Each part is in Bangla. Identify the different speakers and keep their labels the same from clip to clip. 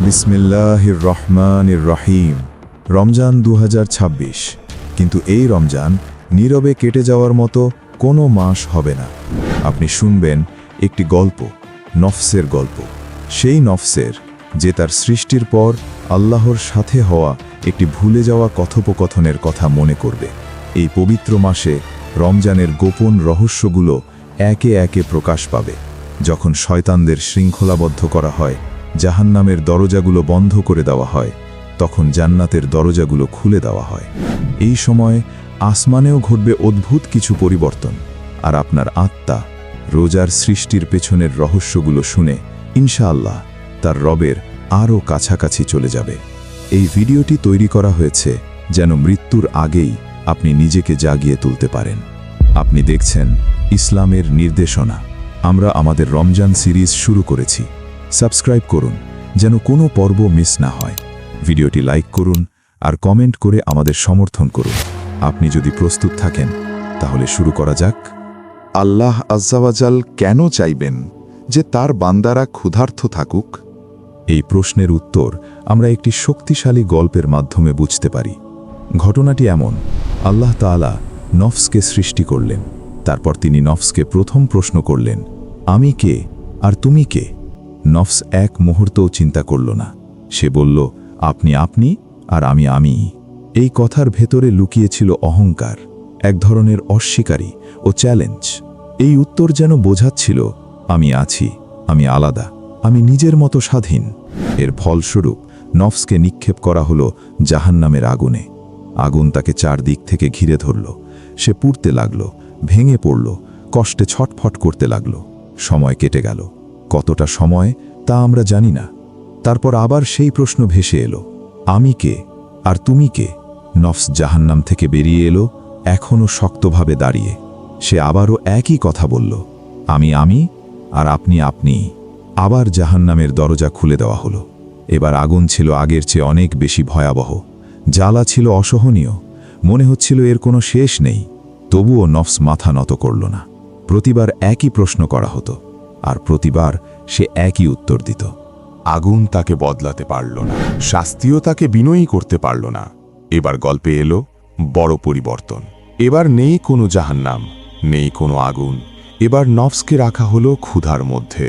Speaker 1: বিসমিল্লাহির রহমানির রহিম। রমজান 2026, কিন্তু এই রমজান নীরবে কেটে যাওয়ার মতো কোনো মাস হবে না। আপনি শুনবেন একটি গল্প, নফসের গল্প। সেই নফসের যে তার সৃষ্টির পর আল্লাহর সাথে হওয়া একটি ভুলে যাওয়া কথোপকথনের কথা মনে করবে। এই পবিত্র মাসে রমজানের গোপন রহস্যগুলো একে একে প্রকাশ পাবে। যখন শয়তানদের শৃঙ্খলাবদ্ধ করা হয়, জাহান্নামের দরজাগুলো বন্ধ করে দেওয়া হয়, তখন জান্নাতের দরজাগুলো খুলে দেওয়া হয়। এই সময় আসমানেও ঘটবে অদ্ভুত কিছু পরিবর্তন, আর আপনার আত্মা রোজার সৃষ্টির পেছনের রহস্যগুলো শুনে ইনশাআল্লাহ তার রবের আরও কাছাকাছি চলে যাবে। এই ভিডিওটি তৈরি করা হয়েছে যেন মৃত্যুর আগেই আপনি নিজেকে জাগিয়ে তুলতে পারেন। আপনি দেখছেন ইসলামের নির্দেশনা। আমরা আমাদের রমজান সিরিজ শুরু করেছি। সাবস্ক্রাইব করুন যেন কোনো পর্ব মিস না হয়। ভিডিওটি লাইক করুন আর কমেন্ট করে আমাদের সমর্থন করুন। আপনি যদি প্রস্তুত থাকেন তাহলে শুরু করা যাক।
Speaker 2: আল্লাহ আজ্জাওয়াজাল কেন চাইবেন যে তার বান্দারা ক্ষুধার্ত থাকুক?
Speaker 1: এই প্রশ্নের উত্তর আমরা একটি শক্তিশালী গল্পের মাধ্যমে বুঝতে পারি। ঘটনাটি এমন, আল্লাহ তাআলা নফসকে সৃষ্টি করলেন। তারপর তিনি নফসকে প্রথম প্রশ্ন করলেন, আমি কে আর তুমি কে? নফস এক মুহূর্তও চিন্তা করল না। সে বলল, আপনি আপনি আর আমি আমি। এই কথার ভেতরে লুকিয়েছিল অহংকার, এক ধরনের অস্বীকারী ও চ্যালেঞ্জ। এই উত্তর যেন বোঝাচ্ছিল, আমি আছি, আমি আলাদা, আমি নিজের মতো স্বাধীন। এর ফলস্বরূপ নফসকে নিক্ষেপ করা হলো জাহান্নামের আগুনে। আগুন তাকে চারদিক থেকে ঘিরে ধরল। সে পুড়তে লাগল, ভেঙে পড়ল, কষ্টে ছটফট করতে লাগল। সময় কেটে গেল। কতটা সময় তা আমরা জানি না। তারপর আবার সেই প্রশ্ন ভেসে এলো, আমি কে আর তুমি কে? নফস জাহান্নাম থেকে বেরিয়ে এলো, এখনও শক্তভাবে দাঁড়িয়ে। সে আবারও একই কথা বলল, আমি আমি আর আপনি আপনি। আবার জাহান্নামের দরজা খুলে দেওয়া হলো। এবার আগুন ছিল আগের চেয়ে অনেক বেশি ভয়াবহ। জ্বালা ছিল অসহনীয়। মনে হচ্ছিল এর কোনো শেষ নেই। তবুও নফস মাথা নত করল না। প্রতিবার একই প্রশ্ন করা হতো, আর প্রতিবার সে একই উত্তর দিত।
Speaker 2: আগুন তাকে বদলাতে পারল না, শাস্তিও তাকে বিনয়ী করতে পারল না। এবার গল্পে এলো বড় পরিবর্তন। এবার নেই কোনো জাহান্নাম, নেই কোনো আগুন। এবার নফসকে রাখা হলো ক্ষুধার মধ্যে।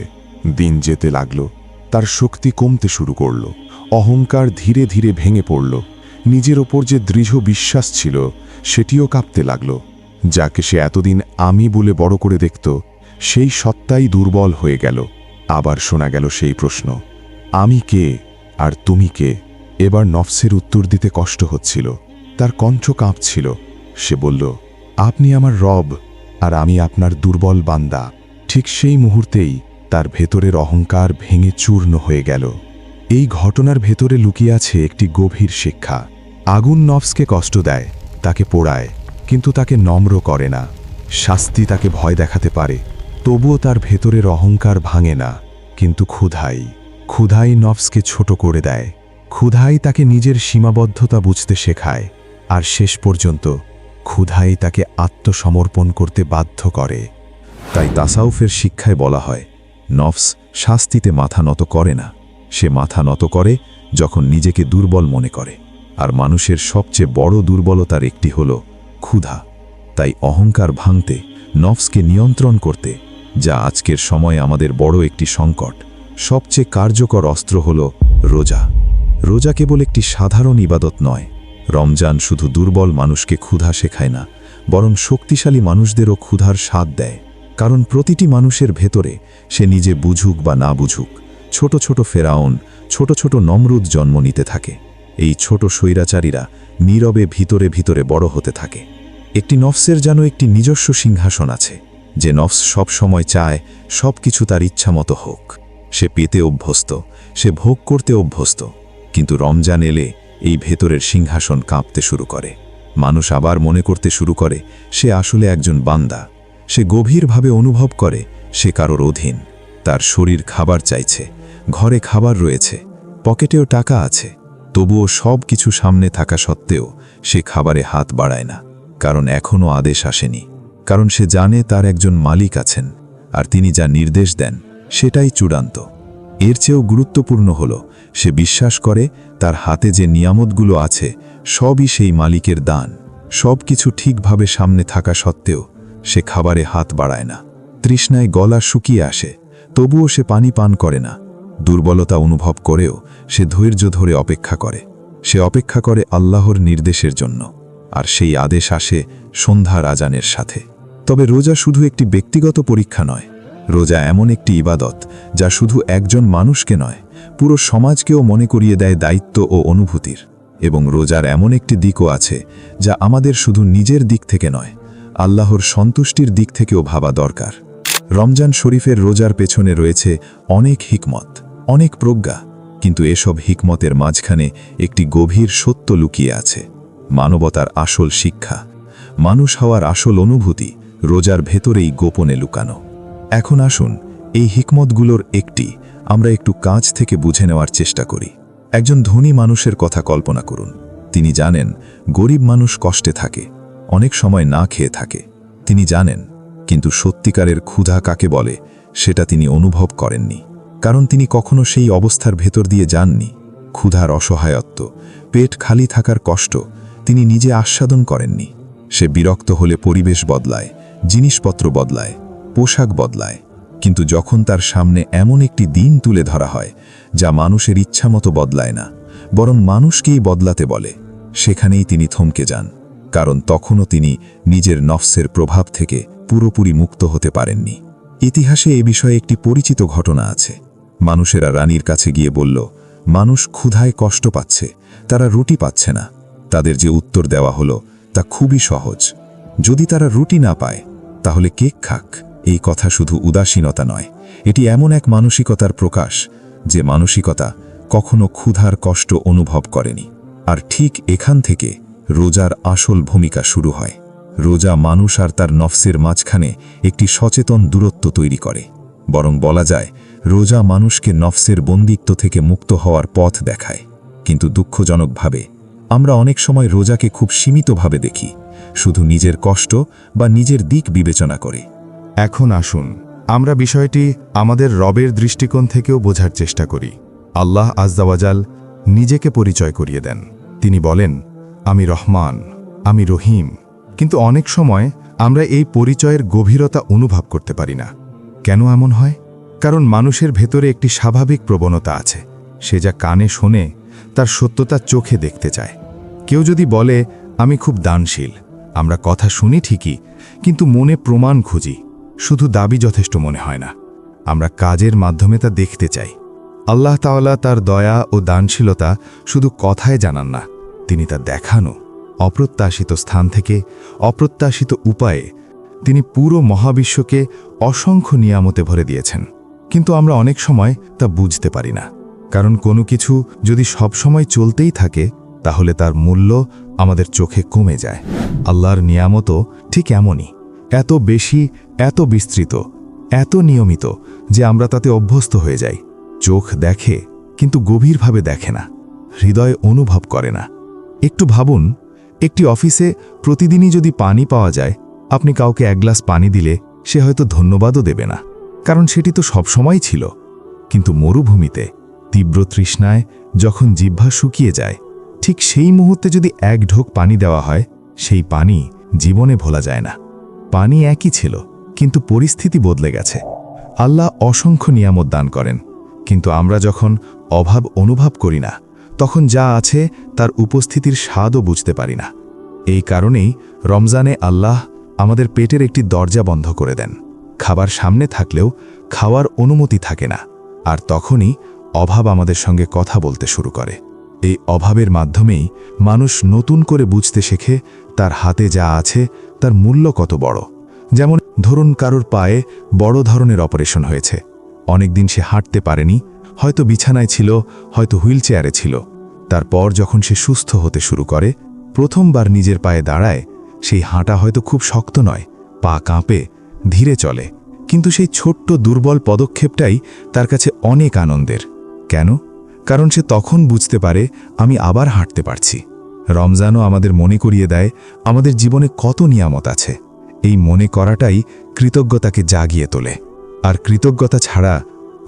Speaker 2: দিন যেতে লাগলো, তার শক্তি কমতে শুরু করল। অহংকার ধীরে ধীরে ভেঙে পড়ল। নিজের ওপর যে দৃঢ় বিশ্বাস ছিল সেটিও কাঁপতে লাগল। যাকে সে এতদিন আমি বলে বড় করে দেখত, সেই সত্তাই দুর্বল হয়ে গেল। আবার শোনা গেল সেই প্রশ্ন, আমি কে আর তুমি কে? এবার নফসের উত্তর দিতে কষ্ট হচ্ছিল। তার কণ্ঠ কাঁপছিল। সে বলল, আপনি আমার রব আর আমি আপনার দুর্বল বান্দা। ঠিক সেই মুহূর্তেই তার ভেতরের অহংকার ভেঙে চূর্ণ হয়ে গেল। এই ঘটনার ভেতরে লুকিয়ে আছে একটি গভীর শিক্ষা। আগুন নফসকে কষ্ট দেয়, তাকে পোড়ায়, কিন্তু তাকে নম্র করে না। শাস্তি তাকে ভয় দেখাতে পারে, তবুও তার ভেতরের অহংকার ভাঙে না। কিন্তু ক্ষুধাই নফসকে ছোট করে দেয়। ক্ষুধাই তাকে নিজের সীমাবদ্ধতা বুঝতে শেখায়, আর শেষ পর্যন্ত ক্ষুধাই তাকে আত্মসমর্পণ করতে বাধ্য করে।
Speaker 1: তাই তাসাউফের শিক্ষায় বলা হয়, নফস শাস্তিতে মাথা নত করে না। সে মাথা নত করে যখন নিজেকে দুর্বল মনে করে। আর মানুষের সবচেয়ে বড় দুর্বলতার একটি হল ক্ষুধা। তাই অহংকার ভাঙতে, নফসকে নিয়ন্ত্রণ করতে, যা আজকের সময়ে আমাদের বড় একটি সংকট, সবচেয়ে কার্যকর অস্ত্র হল রোজা। রোজা কেবল একটি সাধারণ ইবাদত নয়। রমজান শুধু দুর্বল মানুষকে ক্ষুধা শেখায় না, বরং শক্তিশালী মানুষদেরও ক্ষুধার স্বাদ দেয়। কারণ প্রতিটি মানুষের ভেতরে, সে নিজে বুঝুক বা না বুঝুক, ছোট ছোট ফেরাউন, ছোট ছোট নমরুদ জন্ম নিতে থাকে। এই ছোট স্বৈরাচারীরা নীরবে ভিতরে ভিতরে বড় হতে থাকে। একটি নফসের যেন একটি নিজস্ব সিংহাসন আছে, যে নফস সব সময় চায় সব কিছু তার ইচ্ছামতো হোক। সে পেতে অভ্যস্ত, সে ভোগ করতে অভ্যস্ত। কিন্তু রমজান এলে এই ভেতরের সিংহাসন কাঁপতে শুরু করে। মানুষ আবার মনে করতে শুরু করে সে আসলে একজন বান্দা। সে গভীরভাবে অনুভব করে সে কারোর অধীন। তার শরীর খাবার চাইছে, ঘরে খাবার রয়েছে, পকেটেও টাকা আছে। তবুও সব কিছু সামনে থাকা সত্ত্বেও সে খাবারে হাত বাড়ায় না, কারণ এখনও আদেশ আসেনি। কারণ সে জানে তার একজন মালিক আছেন, আর তিনি যা নির্দেশ দেন সেটাই চূড়ান্ত। এর চেয়েও গুরুত্বপূর্ণ হল সে বিশ্বাস করে তার হাতে যে নিয়ামতগুলো আছে সবই সেই মালিকের দান। সব কিছু ঠিকভাবে সামনে থাকা সত্ত্বেও সে খাবারে হাত বাড়ায় না। তৃষ্ণায় গলা শুকিয়ে আসে, তবুও সে পানি পান করে না। দুর্বলতা অনুভব করেও সে ধৈর্য ধরে অপেক্ষা করে। সে অপেক্ষা করে আল্লাহর নির্দেশের জন্য, আর সেই আদেশ আসে সন্ধ্যার আজানের সাথে। তবে রোজা শুধু একটি ব্যক্তিগত পরীক্ষা নয়, রোজা এমন একটি ইবাদত যা শুধু একজন মানুষকে নয়, পুরো সমাজকেও মনে করিয়ে দেয় দায়িত্ব ও অনুভূতির। এবং রোজার এমন একটি দিকও আছে যা আমাদের শুধু নিজের দিক থেকে নয়, আল্লাহর সন্তুষ্টির দিক থেকেও ভাবা দরকার। রমজান শরীফের রোজার পেছনে রয়েছে অনেক হিকমত, অনেক প্রজ্ঞা, কিন্তু এসব হিকমতের মাঝখানে একটি গভীর সত্য লুকিয়ে আছে। মানবতার আসল শিক্ষা, মানুষ হওয়ার আসল অনুভূতি রোজার ভেতরেই গোপনে লুকানো। এখন আসুন এই হিকমতগুলোর একটি আমরা একটু কাছ থেকে বুঝে নেওয়ার চেষ্টা করি। একজন ধনী মানুষের কথা কল্পনা করুন। তিনি জানেন গরিব মানুষ কষ্টে থাকে, অনেক সময় না খেয়ে থাকে। তিনি জানেন, কিন্তু সত্যিকারের ক্ষুধা কাকে বলে সেটা তিনি অনুভব করেননি, কারণ তিনি কখনো সেই অবস্থার ভেতর দিয়ে যাননি। ক্ষুধার অসহায়ত্ব, পেট খালি থাকার কষ্ট তিনি নিজে আস্বাদন করেননি। সে বিরক্ত হলে পরিবেশ বদলায়, জিনিসপত্র বদলায়, পোশাক বদলায়, কিন্তু যখন তার সামনে এমন একটি দিন তুলে ধরা হয় যা মানুষের ইচ্ছামতো বদলায় না, বরং মানুষকেই বদলাতে বলে, সেখানেই তিনি থমকে যান। কারণ তখনও তিনি নিজের নফসের প্রভাব থেকে পুরোপুরি মুক্ত হতে পারেননি। ইতিহাসে এ বিষয়ে একটি পরিচিত ঘটনা আছে। মানুষেরা রানীর কাছে গিয়ে বলল, মানুষ ক্ষুধায় কষ্ট পাচ্ছে, তারা রুটি পাচ্ছে না। তাদের যে উত্তর দেওয়া হলো তা খুবই সহজ, যদি তারা রুটি না পায় তাহলে কেক খাক। এই কথা শুধু উদাসীনতা নয়, এটি এমন এক মানসিকতার প্রকাশ যে মানসিকতা কখনো ক্ষুধার কষ্ট অনুভব করেনি। আর ঠিক এখান থেকে রোজার আসল ভূমিকা শুরু হয়। রোজা মানুষ আর তার নফসের মাঝখানে একটি সচেতন দূরত্ব তৈরি করে। বরং বলা যায়, রোজা মানুষকে নফসের বন্দিত্ব থেকে মুক্ত হওয়ার পথ দেখায়। কিন্তু দুঃখজনকভাবে আমরা অনেক সময় রোজাকে খুব সীমিতভাবে দেখি, শুধু নিজের কষ্ট বা নিজের দিক বিবেচনা করে।
Speaker 2: এখন আসুন আমরা বিষয়টি আমাদের রবের দৃষ্টিকোণ থেকেও বোঝার চেষ্টা করি। আল্লাহ আজ্জাওয়াজাল নিজেকে পরিচয় করিয়ে দেন। তিনি বলেন, আমি রহমান, আমি রহিম। কিন্তু অনেক সময় আমরা এই পরিচয়ের গভীরতা অনুভব করতে পারি না। কেন এমন হয়? কারণ মানুষের ভেতরে একটি স্বাভাবিক প্রবণতা আছে, সে যা কানে শোনে তার সত্যতা চোখে দেখতে চায়। কেউ যদি বলে, আমি খুব দানশীল, আমরা কথা শুনি ঠিকই, কিন্তু মনে প্রমাণ খুঁজি। শুধু দাবি যথেষ্ট মনে হয় না, আমরা কাজের মাধ্যমে তা দেখতে চাই। আল্লাহ তাআলা তার দয়া ও দানশীলতা শুধু কথায় জানান না, তিনি তা দেখানো। অপ্রত্যাশিত স্থান থেকে অপ্রত্যাশিত উপায়ে তিনি পুরো মহাবিশ্বকে অসংখ্য নিয়ামতে ভরে দিয়েছেন। কিন্তু আমরা অনেক সময় তা বুঝতে পারি না, কারণ কোনো কিছু যদি সবসময় চলতেই থাকে তাহলে তার মূল্য আমাদের চোখে কমে যায়। আল্লাহর নিয়ামতও ঠিক এমনই, এত বেশি, এত বিস্তৃত, এত নিয়মিত যে আমরা তাতে অভ্যস্ত হয়ে যাই। চোখ দেখে কিন্তু গভীরভাবে দেখে না, হৃদয় অনুভব করে না। একটু ভাবুন, একটি অফিসে প্রতিদিনই যদি পানি পাওয়া যায়, আপনি কাউকে এক গ্লাস পানি দিলে সে হয়তো ধন্যবাদও দেবে না, কারণ সেটি তো সবসময় ছিল। কিন্তু মরুভূমিতে তীব্র তৃষ্ণায় যখন জিহ্বা শুকিয়ে যায়, ঠিক সেই মুহূর্তে যদি এক ঢোক পানি দেওয়া হয়, সেই পানি জীবনে ভোলা যায় না। পানি একই ছিল, কিন্তু পরিস্থিতি বদলে গেছে। আল্লাহ অসংখ্য নিয়ামত দান করেন, কিন্তু আমরা যখন অভাব অনুভব করি না, তখন যা আছে তার উপস্থিতির স্বাদও বুঝতে পারি না। এই কারণেই রমজানে আল্লাহ আমাদের পেটের একটি দরজা বন্ধ করে দেন। খাবার সামনে থাকলেও খাওয়ার অনুমতি থাকে না, আর তখনই অভাব আমাদের সঙ্গে কথা বলতে শুরু করে। এই অভাবের মাধ্যমেই মানুষ নতুন করে বুঝতে শেখে তার হাতে যা আছে তার মূল্য কত বড়। যেমন ধরুন, কারোর পায়ে বড় ধরনের অপারেশন হয়েছে, অনেকদিন সে হাঁটতে পারেনি, হয়তো বিছানায় ছিল, হয়তো হুইল চেয়ারে ছিল। তারপর যখন সে সুস্থ হতে শুরু করে, প্রথমবার নিজের পায়ে দাঁড়ায়, সেই হাঁটা হয়তো খুব শক্ত নয়, পা কাঁপে, ধীরে চলে, কিন্তু সেই ছোট্ট দুর্বল পদক্ষেপটাই তার কাছে অনেক আনন্দের। কেন? কারণ সে তখন বুঝতে পারে, আমি আবার হাঁটতে পারছি। রমজানও আমাদের মনে করিয়ে দেয় আমাদের জীবনে কত নিয়ামত আছে। এই মনে করাটাই কৃতজ্ঞতাকে জাগিয়ে তোলে। আর কৃতজ্ঞতা ছাড়া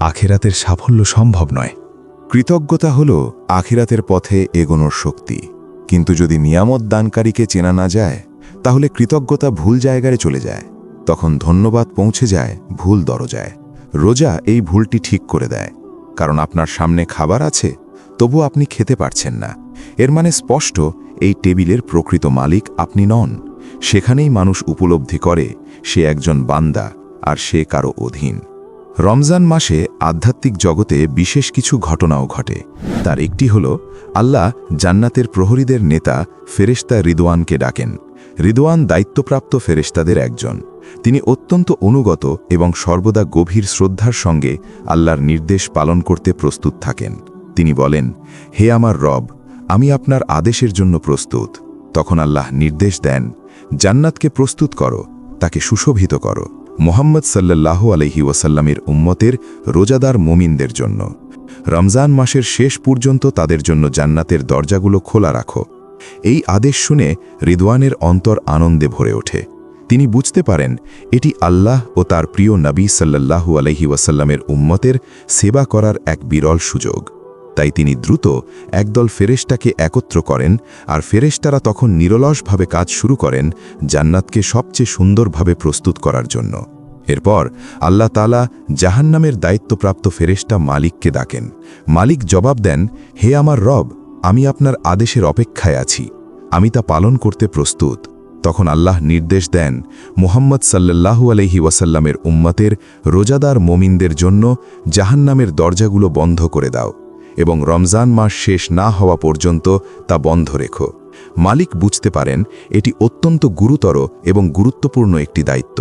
Speaker 1: আখেরাতের সাফল্য সম্ভব নয়।
Speaker 2: কৃতজ্ঞতা হল আখিরাতের পথে এগোনোর শক্তি, কিন্তু যদি নিয়ামত দানকারীকে চেনা না যায় তাহলে কৃতজ্ঞতা ভুল জায়গায় চলে যায়, তখন ধন্যবাদ পৌঁছে যায় ভুল দরজায়। রোজা এই ভুলটি ঠিক করে দেয়, কারণ আপনার সামনে খাবার আছে তবু আপনি খেতে পারছেন না, এর মানে স্পষ্ট এই টেবিলের প্রকৃত মালিক আপনি নন। সেখানেই মানুষ উপলব্ধি করে সে একজন বান্দা আর সে কারো অধীন। রমজান মাসে আধ্যাত্মিক জগতে বিশেষ কিছু ঘটনাও ঘটে। তার একটি হল আল্লাহ জান্নাতের প্রহরীদের নেতা ফেরেশতা রিদওয়ানকে ডাকেন। রিদওয়ান দায়িত্বপ্রাপ্ত ফেরেশতাদের একজন। তিনি অত্যন্ত অনুগত এবং সর্বদা গভীর শ্রদ্ধার সঙ্গে আল্লাহর নির্দেশ পালন করতে প্রস্তুত থাকেন। তিনি বলেন, হে আমার রব, আমি আপনার আদেশের জন্য প্রস্তুত। তখন আল্লাহ নির্দেশ দেন, জান্নাতকে প্রস্তুত করো, তাকে সুশোভিত করো মুহাম্মদ সাল্লাল্লাহু আলাইহি ওয়াসাল্লামের উম্মতের রোজাদার মুমিনদের জন্য। রমজান মাসের শেষ পর্যন্ত তাদের জন্য জান্নাতের দরজাগুলো খোলা রাখো। এই আদেশ শুনে রিদওয়ানের অন্তর আনন্দে ভরে ওঠে। তিনি বুঝতে পারেন এটি আল্লাহ ও তার প্রিয় নবী সাল্লাল্লাহু আলাইহি ওয়াসাল্লামের উম্মতের সেবা করার এক বিরল সুযোগ। তাই তিনি দ্রুত একদল ফেরেশতাকে একত্র করেন, আর ফেরেশতারা তখন নিরলসভাবে কাজ শুরু করেন জান্নাতকে সবচেয়ে সুন্দরভাবে প্রস্তুত করার জন্য। এরপর আল্লাহ তাআলা জাহান্নামের দায়িত্বপ্রাপ্ত ফেরেশতা মালিককে ডাকেন। মালিক জবাব দেন, হে আমার রব, আমি আপনার আদেশের অপেক্ষায় আছি, আমি তা পালন করতে প্রস্তুত। তখন আল্লাহ নির্দেশ দেন, মুহাম্মদ সাল্লাল্লাহু আলাইহি ওয়াসাল্লামের উম্মতের রোজাদার মুমিনদের জন্য জাহান্নামের দরজাগুলো বন্ধ করে দাও এবং রমজান মাস শেষ না হওয়া পর্যন্ত তা বন্ধ রেখো। মালিক বুঝতে পারেন এটি অত্যন্ত গুরুতর এবং গুরুত্বপূর্ণ একটি দায়িত্ব।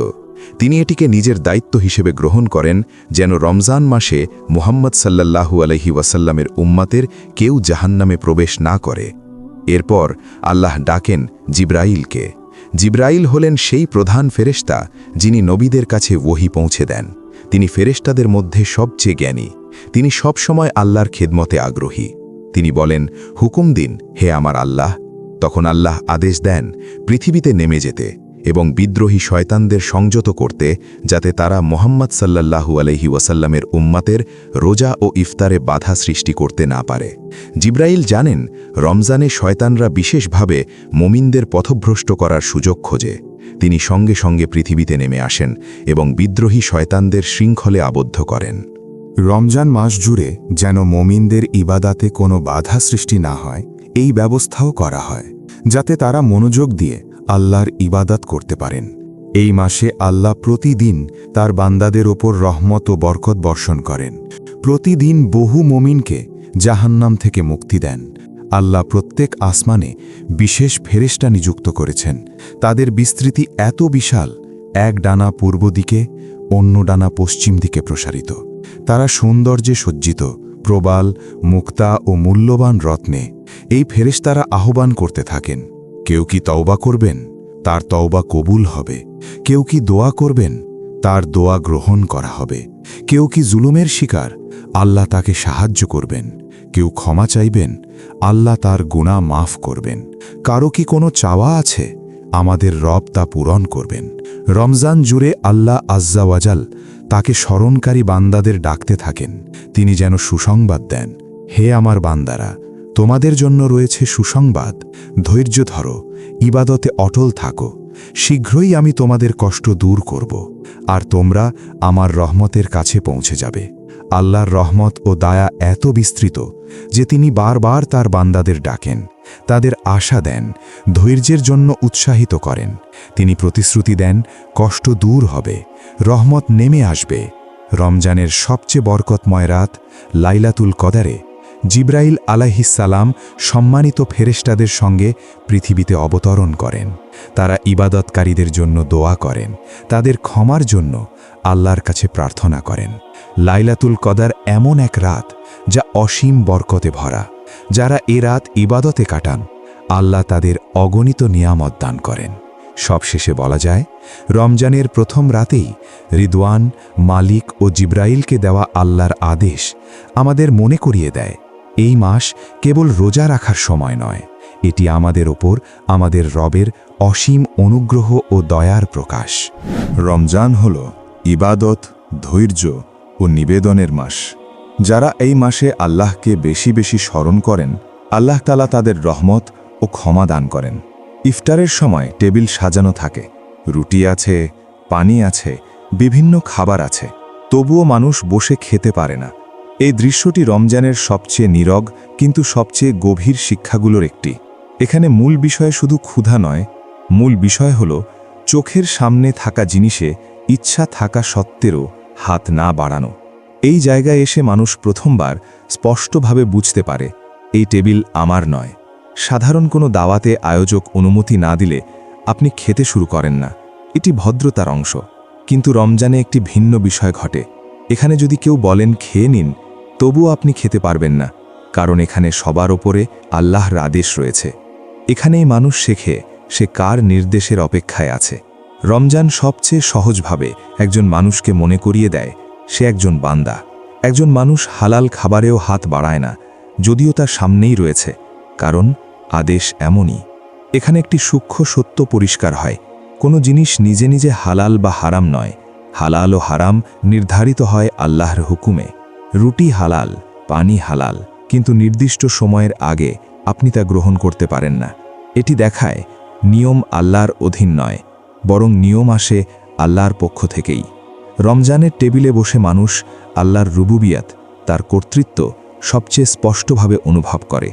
Speaker 2: তিনি এটিকে নিজের দায়িত্ব হিসেবে গ্রহণ করেন যেন রমজান মাসে মুহাম্মদ সাল্লাল্লাহু আলাইহি ওয়াসাল্লামের উম্মতের কেউ জাহান্নামে প্রবেশ না করে। এরপর আল্লাহ ডাকেন জিবরাইলকে। জিবরাইল হলেন সেই প্রধান ফেরেশতা যিনি নবীদের কাছে ওহী পৌঁছে দেন। তিনি ফেরেশতাদের মধ্যে সবচেয়ে জ্ঞানী। তিনি সব সময় আল্লাহর খেদমতে আগ্রহী। তিনি বলেন, হুকুম দিন হে আমার আল্লাহ। তখন আল্লাহ আদেশ দেন পৃথিবীতে নেমে যেতে এবং বিদ্রোহী শয়তানদের সংযত করতে, যাতে তারা মুহাম্মদ সাল্লাল্লাহু আলাইহি ওয়াসাল্লামের উম্মতের রোজা ও ইফতারে বাধা সৃষ্টি করতে না পারে। জিবরাইল জানেন রমজানে শয়তানরা বিশেষভাবে মুমিনদের পথভ্রষ্ট করার সুযোগ খোঁজে। তিনি সঙ্গে সঙ্গে পৃথিবীতে নেমে আসেন এবং বিদ্রোহী শয়তানদের শৃঙ্খলে আবদ্ধ করেন।
Speaker 3: রমজান মাস জুড়ে যেন মুমিনদের ইবাদাতে কোনো বাধা সৃষ্টি না হয়, এই ব্যবস্থাও করা হয়, যাতে তারা মনোযোগ দিয়ে আল্লাহর ইবাদত করতে পারেন। এই মাসে আল্লাহ প্রতিদিন তার বান্দাদের ওপর রহমত ও বরকত বর্ষণ করেন। প্রতিদিন বহু মুমিনকে জাহান্নাম থেকে মুক্তি দেন। আল্লাহ প্রত্যেক আসমানে বিশেষ ফেরেশতা নিযুক্ত করেছেন। তাদের বিস্তৃতি এত বিশাল, এক ডানা পূর্ব দিকে, অন্য ডানা পশ্চিম দিকে প্রসারিত। তারা সৌন্দর্যে সজ্জিত, প্রবাল, মুক্তা ও মূল্যবান রত্নে। এই ফেরেশতারা আহ্বান করতে থাকেন, কেউ কি তওবা করবেন, তার তওবা কবুল হবে। কেউ কি দোয়া করবেন, তার দোয়া গ্রহণ করা হবে। কেউ কি জুলুমের শিকার, আল্লাহ তাকে সাহায্য করবেন। কেউ ক্ষমা চাইবেন, আল্লাহ তার গুনাহ মাফ করবেন। কারো কি কোনো চাওয়া আছে, আমাদের রব তা পূরণ করবেন। রমজান জুড়ে আল্লাহ আজ্জা ওয়াজাল তাকে স্মরণকারী বান্দাদের ডাকতে থাকেন। তিনি যেন সুসংবাদ দেন, হে আমার বান্দারা, তোমাদের জন্য রয়েছে সুসংবাদ। ধৈর্য ধরো, ইবাদতে অটল থাকো। শীঘ্রই আমি তোমাদের কষ্ট দূর করব, আর তোমরা আমার রহমতের কাছে পৌঁছে যাবে। আল্লাহর রহমত ও দায়া এত বিস্তৃত যে তিনি বারবার তার বান্দাদের ডাকেন, তাদের আশা দেন, ধৈর্যের জন্য উৎসাহিত করেন। তিনি প্রতিশ্রুতি দেন কষ্ট দূর হবে, রহমত নেমে আসবে। রমজানের সবচেয়ে বরকতময় রাত লাইলাতুল কদরে জিবরাইল আলাইহিস সালাম সম্মানিত ফেরেশতাদের সঙ্গে পৃথিবীতে অবতরণ করেন। তারা ইবাদতকারীদের জন্য দোয়া করেন, তাদের ক্ষমার জন্য আল্লাহর কাছে প্রার্থনা করেন। লাইলাতুল কদর এমন এক রাত যা অসীম বরকতে ভরা। যারা এ রাত ইবাদতে কাটান, আল্লাহ তাদের অগণিত নিয়ামত দান করেন। সবশেষে বলা যায়, রমজানের প্রথম রাতেই রিদওয়ান, মালিক ও জিবরাইলকে দেওয়া আল্লাহর আদেশ আমাদের মনে করিয়ে দেয়, এই মাস কেবল রোজা রাখার সময় নয়, এটি আমাদের ওপর আমাদের রবের অসীম অনুগ্রহ ও দয়ার প্রকাশ।
Speaker 2: রমজান হল ইবাদত, ধৈর্য ও
Speaker 3: ও নিবেদনের মাস। যারা এই মাসে আল্লাহকে বেশি বেশি স্মরণ করেন, আল্লাহ তাআলা তাদের রহমত ও ক্ষমা দান করেন। ইফতারের সময় টেবিল সাজানো থাকে, রুটি আছে, পানি আছে, বিভিন্ন খাবার আছে, তবুও মানুষ বসে খেতে পারে না। এই দৃশ্যটি রমজানের সবচেয়ে নীরব কিন্তু সবচেয়ে গভীর শিক্ষাগুলোর একটি। এখানে মূল বিষয় শুধু ক্ষুধা নয়, মূল বিষয় হল চোখের সামনে থাকা জিনিসে ইচ্ছা থাকা সত্ত্বেও হাত না বাড়ানো। এই জায়গায় এসে মানুষ প্রথমবার স্পষ্টভাবে বুঝতে পারে এই টেবিল আমার নয়। সাধারণ কোনো দাওয়াতে আয়োজক অনুমতি না দিলে আপনি খেতে শুরু করেন না, এটি ভদ্রতার অংশ। কিন্তু রমজানে একটি ভিন্ন বিষয় ঘটে। এখানে যদি কেউ বলেন খেয়ে নিন, তবুও আপনি খেতে পারবেন না, কারণ এখানে সবার ওপরে আল্লাহর আদেশ রয়েছে। এখানেই মানুষ শেখে সে কার নির্দেশের অপেক্ষায় আছে। রমজান সবচেয়ে সহজভাবে একজন মানুষকে মনে করিয়ে দেয় সে একজন বান্দা। একজন মানুষ হালাল খাবারেও হাত বাড়ায় না, যদিও তার সামনেই রয়েছে, কারণ আদেশ এমনই। এখানে একটি সূক্ষ্ম সত্য পরিষ্কার হয়, কোনো জিনিস নিজে নিজে হালাল বা হারাম নয়। হালাল ও হারাম নির্ধারিত হয় আল্লাহর হুকুমে। রুটি হালাল, পানি হালাল, কিন্তু নির্দিষ্ট সময়ের আগে আপনি তা গ্রহণ করতে পারেন না। এটি দেখায় নিয়ম আল্লাহর অধীন নয়, বরং নিয়ম আসে আল্লাহর পক্ষ থেকেই। রমজানের টেবিলে বসে মানুষ আল্লাহর রুবুবিয়াত, তার কর্তৃত্ব সবচেয়ে স্পষ্টভাবে অনুভব করে।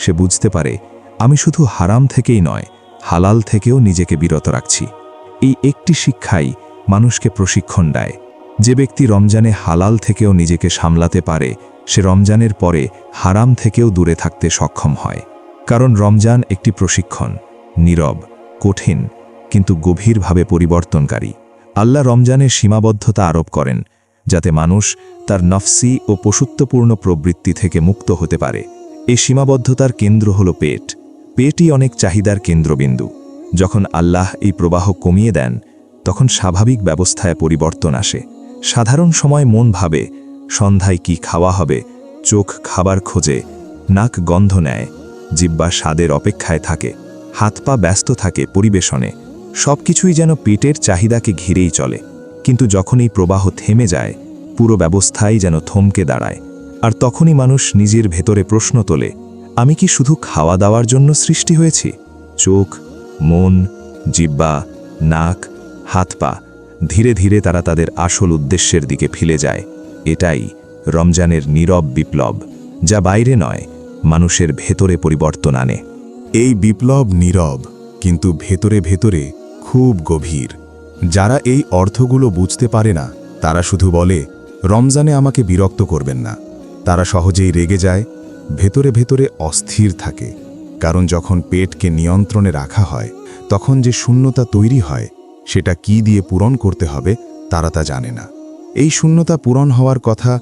Speaker 3: সে বুঝতে পারে আমি শুধু হারাম থেকেই নয়, হালাল থেকেও নিজেকে বিরত রাখছি। এই একটি শিক্ষাই মানুষকে প্রশিক্ষণ দেয়। যে ব্যক্তি রমজানে হালাল থেকেও নিজেকে সামলাতে পারে, সে রমজানের পরে হারাম থেকেও দূরে থাকতে সক্ষম হয়। কারণ রমজান একটি প্রশিক্ষণ, নীরব, কঠিন, কিন্তু গভীরভাবে পরিবর্তনকারী। আল্লাহ রমজানের সীমাবদ্ধতা আরোপ করেন, যাতে মানুষ তার নফসি ও পশুত্বপূর্ণ প্রবৃত্তি থেকে মুক্ত হতে পারে। এই সীমাবদ্ধতার কেন্দ্র হল পেট। পেটই অনেক চাহিদার কেন্দ্রবিন্দু। যখন আল্লাহ এই প্রবাহ কমিয়ে দেন, তখন স্বাভাবিক ব্যবস্থায় পরিবর্তন আসে। সাধারণ সময় মন ভাবে সন্ধ্যায় কি খাওয়া হবে, চোখ খাবার খোঁজে, নাক গন্ধ নেয়, জিহ্বা স্বাদের অপেক্ষায় থাকে, হাত পা ব্যস্ত থাকে পরিবেশনে। সবকিছুই যেন পেটের চাহিদাকে ঘিরেই চলে। কিন্তু যখন এই প্রবাহ থেমে যায়, পুরো ব্যবস্থাই যেন থমকে দাঁড়ায়। আর তখনই মানুষ নিজের ভেতরে প্রশ্ন তোলে, আমি কি শুধু খাওয়া দাওয়ার জন্য সৃষ্টি হয়েছি? চোখ, মন, জিহ্বা, নাক, হাত পা, ধীরে ধীরে তারা তাদের আসল উদ্দেশ্যের দিকে ফিরে যায়। এটাই রমজানের নীরব বিপ্লব, যা বাইরে নয়, মানুষের ভেতরে পরিবর্তন আনে।
Speaker 2: এই বিপ্লব নীরব, কিন্তু ভেতরে ভেতরে খুব গভীর। যারা এই অর্থগুলো বুঝতে পারে না, তারা শুধু বলে রমজানে আমাকে বিরক্ত করবেন না। তারা সহজেই রেগে যায়, ভেতরে ভেতরে অস্থির থাকে। কারণ যখন পেটকে নিয়ন্ত্রণে রাখা হয়, তখন যে শূন্যতা তৈরি হয়, সেটা কি দিয়ে পূরণ করতে হবে তারা তা জানে না। এই শূন্যতা পূরণ হওয়ার কথা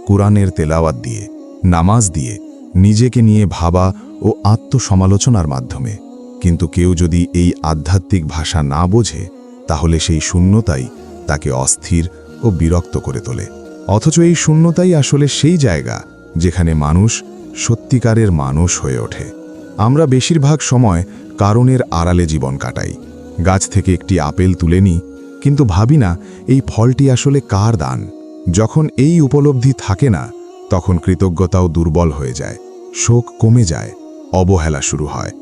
Speaker 2: কুরআনের তেলাওয়াত দিয়ে, নামাজ দিয়ে, নিজেকে নিয়ে ভাবা ও আত্মসমালোচনার মাধ্যমে। কিন্তু কেউ যদি এই আধ্যাত্মিক ভাষা না বোঝে, তাহলে সেই শূন্যতাই তাকে অস্থির ও বিরক্ত করে তোলে। অথচ এই শূন্যতাই আসলে সেই জায়গা যেখানে মানুষ সত্যিকারের মানুষ হয়ে ওঠে। আমরা বেশিরভাগ সময় কারণের আড়ালে জীবন কাটাই। গাছ থেকে একটি আপেল তুলে নিই, কিন্তু ভাবি না এই ফলটি আসলে কার দান। যখন এই উপলব্ধি থাকে না, তখন কৃতজ্ঞতাও দুর্বল হয়ে যায়, শোক কমে যায়, অবহেলা শুরু হয়।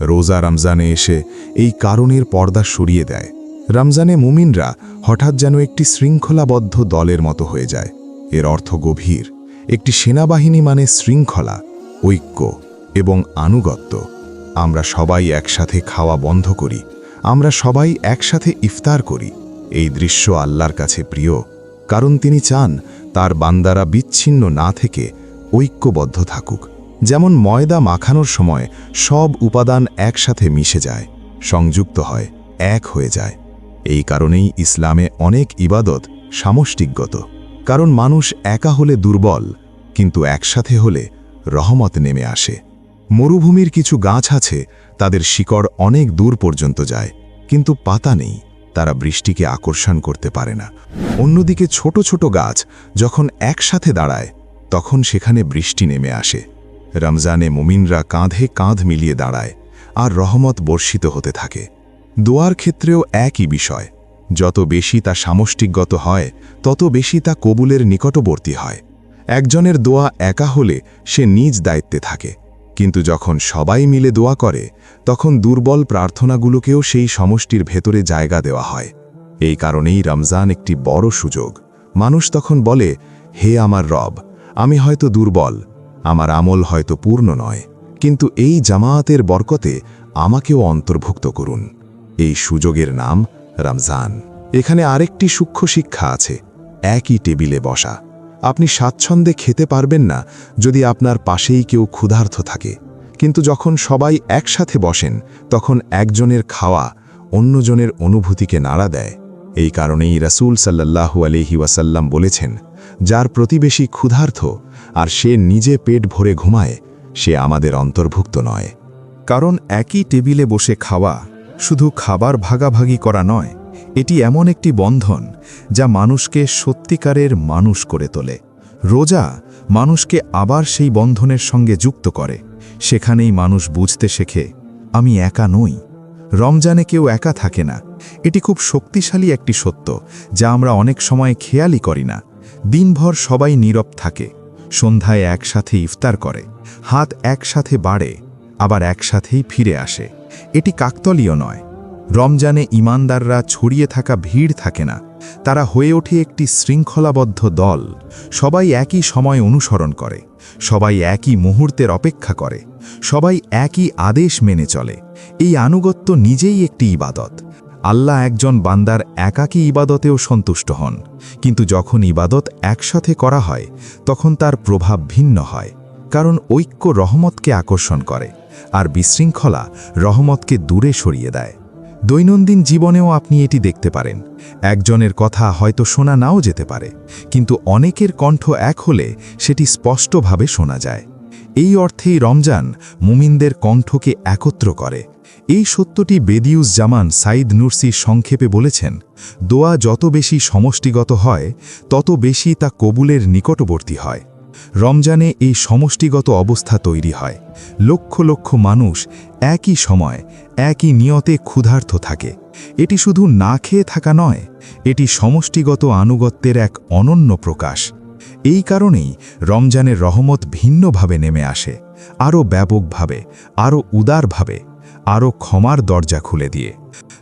Speaker 2: রোজা রমজানে এসে এই কারণের পর্দা সরিয়ে দেয়। রমজানে মুমিনরা হঠাৎ যেন একটি শৃঙ্খলাবদ্ধ দলের মতো হয়ে যায়। এর অর্থ গভীর। একটি সেনাবাহিনী মানে শৃঙ্খলা, ঐক্য এবং আনুগত্য। আমরা সবাই একসাথে খাওয়া বন্ধ করি, আমরা সবাই একসাথে ইফতার করি। এই দৃশ্য আল্লাহর কাছে প্রিয়, কারণ তিনি চান তার বান্দারা বিচ্ছিন্ন না থেকে ঐক্যবদ্ধ থাকুক। যেমন ময়দা মাখানোর সময় সব উপাদান একসাথে মিশে যায়, সংযুক্ত হয়, এক হয়ে যায়। এই কারণেই ইসলামে অনেক ইবাদত সামষ্টিকগত। কারণ মানুষ একা হলে দুর্বল, কিন্তু একসাথে হলে রহমত নেমে আসে। মরুভূমির কিছু গাছ আছে, তাদের শিকড় অনেক দূর পর্যন্ত যায়, কিন্তু পাতা নেই, তারা বৃষ্টিকে আকর্ষণ করতে পারে না। অন্যদিকে ছোট ছোট গাছ যখন একসাথে দাঁড়ায়, তখন সেখানে বৃষ্টি নেমে আসে। রমজানে মুমিনরা কাঁধে কাঁধ মিলিয়ে দাঁড়ায়, আর রহমত বর্ষিত হতে থাকে। দোয়ার ক্ষেত্রেও একই বিষয়।
Speaker 1: যত বেশি তা সামষ্টিকগত হয় তত বেশি তা কবুলের নিকটবর্তী হয়। একজনের দোয়া একা হলে সে নিজ দায়িত্বে থাকে, কিন্তু যখন সবাই মিলে দোয়া করে তখন দুর্বল প্রার্থনাগুলোকেও সেই সমষ্টির ভেতরে জায়গা দেওয়া হয়। এই কারণেই রমজান একটি বড় সুযোগ। মানুষ তখন বলে, হে আমার রব, আমি হয়তো দুর্বল, আমার আমল হয়তো পূর্ণ নয়, কিন্তু এই জামায়াতের বরকতে আমাকেও অন্তর্ভুক্ত করুন। এই সুযোগের নাম রমজান। এখানে আরেকটি সূক্ষ্ম শিক্ষা আছে, একই টেবিলে বসা। আপনি স্বাচ্ছন্দ্যে খেতে পারবেন না যদি আপনার পাশেই কেউ ক্ষুধার্ত থাকে, কিন্তু যখন সবাই একসাথে বসেন তখন একজনের খাওয়া অন্যজনের অনুভূতিকে নাড়া দেয়। এই কারণেই রাসূল সাল্লাল্লাহু আলাইহি ওয়াসাল্লাম বলেছেন, যার প্রতিবেশী ক্ষুধার্ত আর সে নিজে পেট ভরে ঘুমায়, সে আমাদের অন্তর্ভুক্ত নয়।
Speaker 3: কারণ একই টেবিলে বসে খাওয়া শুধু খাবার ভাগাভাগি করা নয়, এটি এমন একটি বন্ধন যা মানুষকে সত্যিকারের মানুষ করে তোলে। রোজা মানুষকে আবার সেই বন্ধনের সঙ্গে যুক্ত করে। সেখানেই মানুষ বুঝতে শেখে, আমি একা নই। রমজানে কেউ একা থাকে না। এটি খুব শক্তিশালী একটি সত্য যা আমরা অনেক সময় খেয়ালই করি না। দিনভর সবাই নীরব থাকে, সন্ধ্যায় একসাথে ইফতার করে, হাত একসাথে বাড়ে, আবার একসাথেই ফিরে আসে। এটি কাকতলীয় নয়। রমজানে ঈমানদাররা ছড়িয়ে থাকা ভিড় থাকে না, তারা হয়ে ওঠে একটি শৃঙ্খলাবদ্ধ দল। সবাই একই সময় অনুসরণ করে, সবাই একই মুহূর্তের অপেক্ষা করে, সবাই একই আদেশ মেনে চলে। এই আনুগত্য নিজেই একটি ইবাদত। আল্লাহ একজন বান্দার একাকী ইবাদতেও সন্তুষ্ট হন, কিন্তু যখন ইবাদত একসাথে করা হয় তখন তার প্রভাব ভিন্ন হয়। কারণ ঐক্য রহমতকে আকর্ষণ করে, আর বিশৃঙ্খলা রহমতকে দূরে সরিয়ে দেয়। দৈনন্দিন জীবনেও আপনি এটি দেখতে পারেন। একজনের কথা হয়তো শোনা নাও যেতে পারে, কিন্তু অনেকের কণ্ঠ এক হলে সেটি স্পষ্টভাবে শোনা যায়। এই অর্থেই রমজান মুমিনদের কণ্ঠকে একত্র করে। এই সত্যটি বেদিউস জামান সাইদ নুরসি সংক্ষেপে বলেছেন, দোয়া যত বেশি সমষ্টিগত হয় তত বেশি তা কবুলের নিকটবর্তী হয়। রমজানে এই সমষ্টিগত অবস্থা তৈরি হয়। লক্ষ লক্ষ মানুষ একই সময় একই নিয়তে ক্ষুধার্ত থাকে। এটি শুধু না খেয়ে থাকা নয়, এটি সমষ্টিগত আনুগত্যের এক অনন্য প্রকাশ। এই কারণেই রমজানের রহমত ভিন্নভাবে নেমে আসে, আরও ব্যাপকভাবে, আরও উদারভাবে, আরও ক্ষমার দরজা খুলে দিয়ে।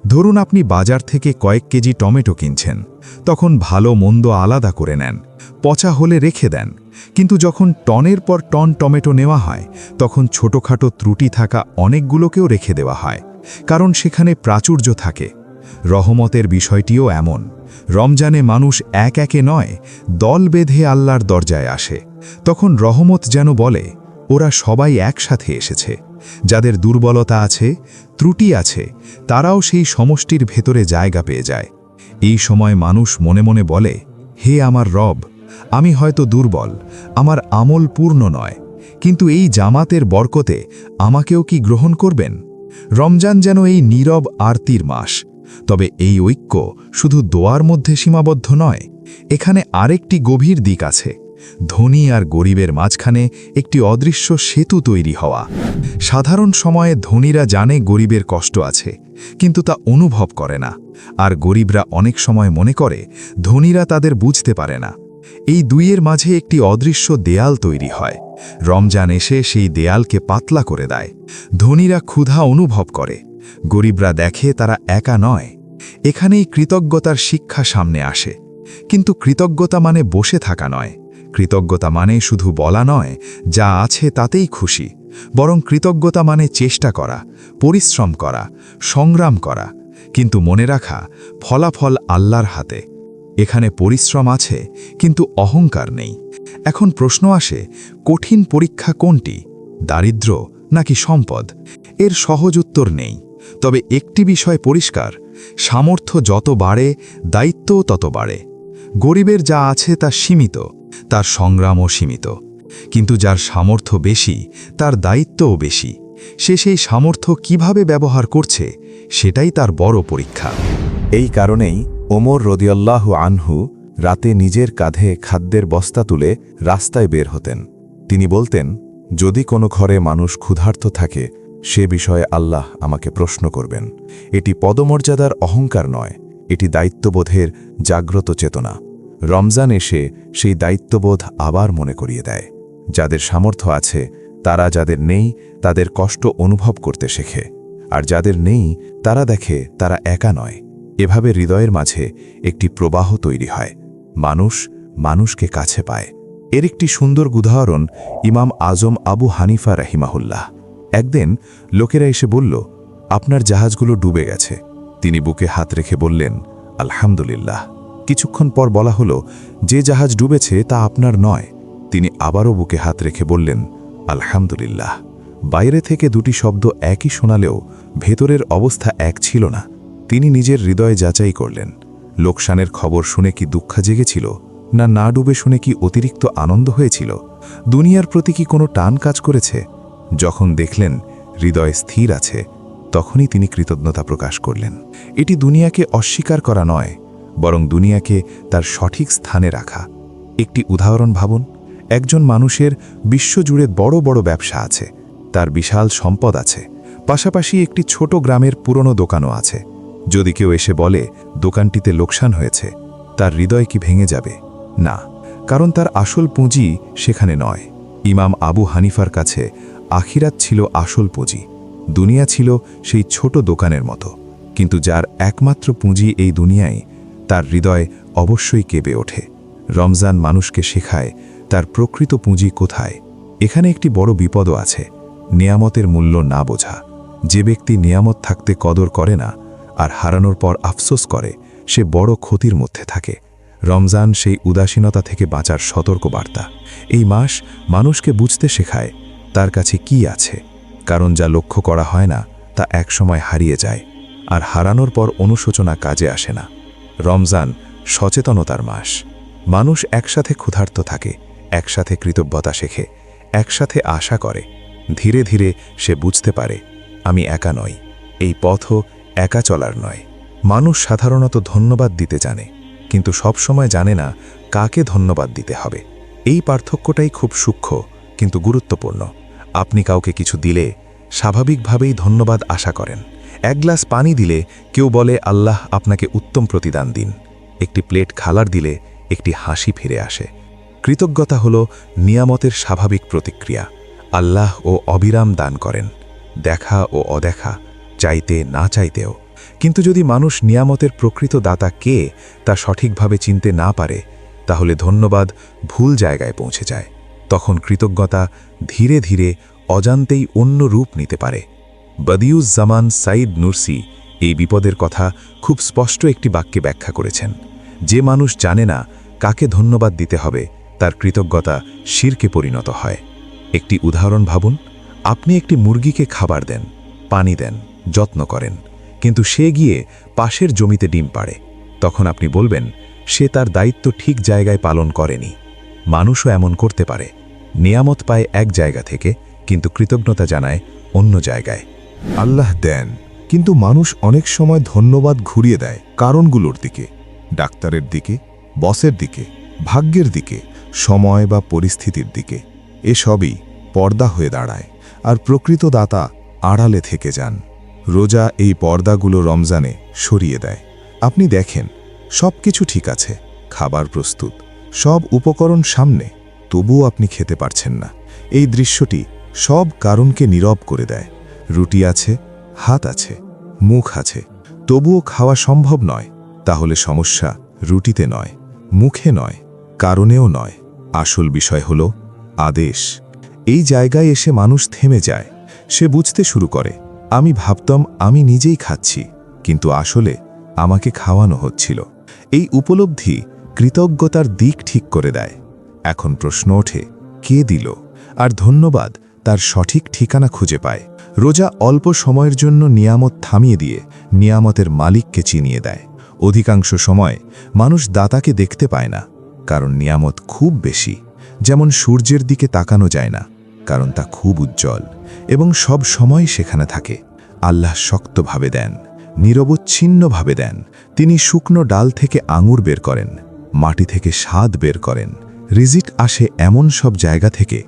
Speaker 3: ধরুন আপনি বাজার থেকে কয়েক কেজি টমেটো কিনছেন, তখন ভালো মন্দ আলাদা করে নেন, পচা হলে রেখে দেন। কিন্তু যখন টনের পর টন টমেটো নেওয়া হয় তখন ছোটখাটো ত্রুটি থাকা অনেকগুলোকেও রেখে দেওয়া হয়, কারণ সেখানে প্রাচুর্য থাকে। রহমতের বিষয়টিও এমন। রমজানে মানুষ এক একে নয়, দল বেঁধে আল্লাহর দরজায় আসে। তখন রহমত যেন বলে, ওরা সবাই একসাথে এসেছে। যাদের দুর্বলতা আছে, ত্রুটি আছে, তারাও সেই সমষ্টির ভেতরে জায়গা পেয়ে যায়। এই সময় মানুষ মনে মনে বলে, হে আমার রব, আমি হয়তো দুর্বল, আমার আমল পূর্ণ নয়, কিন্তু এই জামাতের বরকতে আমাকেও কি গ্রহণ করবেন? রমজান যেন এই নীরব আরতির মাস। তবে এই ঐক্য শুধু দোয়ার মধ্যে সীমাবদ্ধ নয়, এখানে আরেকটি গভীর দিক আছে। ধনী আর গরিবের মাঝখানে একটি অদৃশ্য সেতু তৈরি হওয়া। সাধারণ সময়ে ধনীরা জানে গরিবের কষ্ট আছে, কিন্তু তা অনুভব করে না, আর গরিবরা অনেক সময় মনে করে ধনীরা তাদের বুঝতে পারে না। এই দুইয়ের মাঝে একটি অদৃশ্য দেয়াল তৈরি হয়। রমজান এসে সেই দেয়ালকে পাতলা করে দেয়। ধনীরা ক্ষুধা অনুভব করে, গরিবরা দেখে তারা একা নয়। এখানেই কৃতজ্ঞতার শিক্ষা সামনে আসে। কিন্তু কৃতজ্ঞতা মানে বসে থাকা নয়। কৃতজ্ঞতা মানে শুধু বলা নয়, যা আছে তাতেই খুশি, বরং কৃতজ্ঞতা মানে চেষ্টা করা, পরিশ্রম করা, সংগ্রাম করা, কিন্তু মনে রাখা ফলাফল আল্লাহর হাতে। এখানে পরিশ্রম আছে, কিন্তু অহংকার নেই। এখন প্রশ্ন আসে, কঠিন পরীক্ষা কোনটি, দারিদ্র্য নাকি সম্পদ? এর সহজ উত্তর নেই। তবে একটি বিষয় পরিষ্কার, সামর্থ্য যত বাড়ে দায়িত্বও তত বাড়ে। গরিবের যা আছে তা সীমিত, তার সংগ্রামও সীমিত, কিন্তু যার সামর্থ্য বেশি তার দায়িত্বও বেশি। সে সেই সামর্থ্য কিভাবে ব্যবহার করছে সেটাই তার বড় পরীক্ষা।
Speaker 4: এই কারণেই ওমর রদিয়াল্লাহু আনহু রাতে নিজের কাঁধে খাদ্যের বস্তা তুলে রাস্তায় বের হতেন। তিনি বলতেন, যদি কোনো ঘরে মানুষ ক্ষুধার্ত থাকে, সে বিষয়ে আল্লাহ আমাকে প্রশ্ন করবেন। এটি পদমর্যাদার অহংকার নয়, এটি দায়িত্ববোধের জাগ্রত চেতনা। রমজান এসে সেই দায়িত্ববোধ আবার মনে করিয়ে দেয়। যাদের সামর্থ্য আছে তারা যাদের নেই তাদের কষ্ট অনুভব করতে শেখে, আর যাদের নেই তারা দেখে তারা একা নয়। এভাবে হৃদয়ের মাঝে একটি প্রবাহ তৈরি হয়, মানুষ মানুষকে কাছে পায়। এর একটি সুন্দর উদাহরণ ইমাম আজম আবু হানিফা রাহিমাহুল্লাহ। একদিন লোকেরা এসে বলল, আপনার জাহাজগুলো ডুবে গেছে। তিনি বুকে হাত রেখে বললেন, আলহামদুলিল্লাহ। কিছুক্ষণ পর বলা হলো, যে জাহাজ ডুবেছে তা আপনার নয়। তিনি আবারও বুকে হাত রেখে বললেন, আলহামদুলিল্লাহ। বাইরে থেকে দুটি শব্দ একই শোনালেও ভেতরের অবস্থা এক ছিল না। তিনি নিজের হৃদয়ে যাচাই করলেন, লোকসানের খবর শুনে কি দুঃখ জেগেছিল, না ডুবে শুনে কি অতিরিক্ত আনন্দ হয়েছিল? দুনিয়ার প্রতি কি কোনো টান কাজ করেছে? যখন দেখলেন হৃদয় স্থির আছে, তখনই তিনি কৃতজ্ঞতা প্রকাশ করলেন। এটি দুনিয়াকে অস্বীকার করা নয়, বরং দুনিয়াকে তার সঠিক স্থানে রাখা। একটি উদাহরণ ভাবুন, একজন মানুষের বিশ্বজুড়ে বড় বড় ব্যবসা আছে, তার বিশাল সম্পদ আছে, পাশাপাশি একটি ছোট গ্রামের পুরনো দোকানও আছে। যদি কেউ এসে বলে দোকানটিতে লোকসান হয়েছে, তার হৃদয় কি ভেঙে যাবে? না, কারণ তার আসল পুঁজি সেখানে নয়। ইমাম আবু হানিফার কাছে আখিরাত ছিল আসল পুঁজি, দুনিয়া ছিল সেই ছোট দোকানের মতো। কিন্তু যার একমাত্র পুঁজি এই দুনিয়ায়, তার হৃদয় অবশ্যই কেঁপে ওঠে। রমজান মানুষকে শেখায় তার প্রকৃত পুঁজি কোথায়। এখানে একটি বড় বিপদও আছে, নেয়ামতের মূল্য না বোঝা। যে ব্যক্তি নেয়ামত থাকতে কদর করে না আর হারানোর পর আফসোস করে, সে বড় ক্ষতির মধ্যে থাকে। রমজান সেই উদাসীনতা থেকে বাঁচার সতর্ক বার্তা। এই মাস মানুষকে বুঝতে শেখায় তার কাছে কি আছে, কারণ যা লক্ষ্য করা হয় না তা একসময় হারিয়ে যায়, আর হারানোর পর অনুশোচনা কাজে আসে না। রমজান সচেতনতার মাস। মানুষ একসাথে ক্ষুধার্ত থাকে, একসাথে কৃতজ্ঞতা শেখে, একসাথে আশা করে। ধীরে ধীরে সে বুঝতে পারে, আমি একা নই, এই পথও একা চলার নয়। মানুষ সাধারণত ধন্যবাদ দিতে জানে, কিন্তু সবসময় জানে না কাকে ধন্যবাদ দিতে হবে। এই পার্থক্যটাই খুব সূক্ষ্ম কিন্তু গুরুত্বপূর্ণ। আপনি কাউকে কিছু দিলে স্বাভাবিকভাবেই ধন্যবাদ আশা করেন। এক গ্লাস পানি দিলে কেউ বলে, আল্লাহ আপনাকে উত্তম প্রতিদান দিন। একটি প্লেট খাবার দিলে একটি হাসি ফিরে আসে। কৃতজ্ঞতা হল নিয়ামতের স্বাভাবিক প্রতিক্রিয়া। আল্লাহ ও অবিরাম দান করেন, দেখা ও অদেখা, চাইতে না চাইতেও। কিন্তু যদি মানুষ নিয়ামতের প্রকৃত দাতা কে তা সঠিকভাবে চিনতে না পারে, তাহলে ধন্যবাদ ভুল জায়গায় পৌঁছে যায়। তখন কৃতজ্ঞতা ধীরে ধীরে অজান্তেই অন্য রূপ নিতে পারে। বদিউজ্জামান সাইদ নুরসি এই বিপদের কথা খুব স্পষ্ট একটি বাক্যে ব্যাখ্যা করেছেন। যে মানুষ জানে না কাকে ধন্যবাদ দিতে হবে, তার কৃতজ্ঞতা শিরকে পরিণত হয়। একটি উদাহরণ ভাবুন, আপনি একটি মুরগিকে খাবার দেন, পানি দেন, যত্ন করেন, কিন্তু সে গিয়ে পাশের জমিতে ডিম পাড়ে। তখন আপনি বলবেন, সে তার দায়িত্ব ঠিক জায়গায় পালন করেনি। মানুষও এমন করতে পারে, নিয়ামত পায় এক জায়গা থেকে, কিন্তু কৃতজ্ঞতা জানায় অন্য জায়গায়।
Speaker 3: আল্লাহ দেন, কিন্তু মানুষ অনেক সময় ধন্যবাদ ঘুরিয়ে দেয় কারণগুলোর দিকে, ডাক্তারের দিকে, বসের দিকে, ভাগ্যের দিকে, সময় বা পরিস্থিতির দিকে। এসবই পর্দা হয়ে দাঁড়ায়, আর প্রকৃত দাতা আড়ালে থেকে যান। রোজা এই পর্দাগুলো রমজানে সরিয়ে দেয়। আপনি দেখেন সব কিছু ঠিক আছে, খাবার প্রস্তুত, সব উপকরণ সামনে, তবুও আপনি খেতে পারছেন না। এই দৃশ্যটি সব কারণকে নীরব করে দেয়। রুটি আছে, হাত আছে, মুখ আছে, তবুও খাওয়া সম্ভব নয়। তাহলে সমস্যা রুটিতে নয়, মুখে নয়, কারণেও নয়। আসল বিষয় হল আদেশ। এই জায়গায় এসে মানুষ থেমে যায়। সে বুঝতে শুরু করে, আমি ভাবতাম আমি নিজেই খাচ্ছি, কিন্তু আসলে আমাকে খাওয়ানো হচ্ছিল। এই উপলব্ধি কৃতজ্ঞতার দিক ঠিক করে দেয়। এখন প্রশ্ন ওঠে, কে দিল? আর ধন্যবাদ তার সঠিক ঠিকানা খুঁজে পায়। রোজা অল্প সময়ের জন্য নিয়ামত থামিয়ে দিয়ে নিয়ামতের মালিককে চিনিয়ে দেয়। অধিকাংশ সময় মানুষ দাতাকে দেখতে পায় না, কারণ নিয়ামত খুব বেশি। যেমন সূর্যের দিকে তাকানো যায় না, কারণ তা খুব উজ্জ্বল এবং সব সময় সেখানে থাকে। আল্লাহ শক্তভাবে দেন, নিরবচ্ছিন্নভাবে দেন। তিনি শুকনো ডাল থেকে আঙুর বের করেন, মাটি থেকে স্বাদ বের করেন। রিজিক আসে এমন সব জায়গা থেকে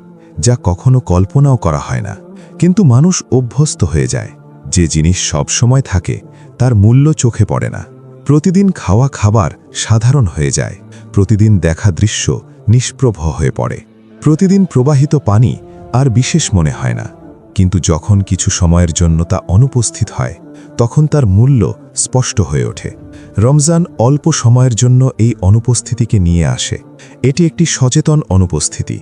Speaker 3: যা কখনো কল্পনাও করা হয় না। কিন্তু মানুষ অভ্যস্ত হয়ে যায়। যে জিনিস সব সময় থাকে তার মূল্য চোখে পড়ে না।
Speaker 1: প্রতিদিন খাওয়া খাবার সাধারণ হয়ে যায়, প্রতিদিন দেখা দৃশ্য নিষ্প্রভ হয়ে পড়ে, প্রতিদিন প্রবাহিত পানি আর বিশেষ মনে হয় না। কিন্তু যখন কিছু সময়ের জন্য তা অনুপস্থিত হয়, তখন তার মূল্য স্পষ্ট হয়ে ওঠে। রমজান অল্প সময়ের জন্য এই অনুপস্থিতিকে নিয়ে আসে। এটি একটি সচেতন অনুপস্থিতি,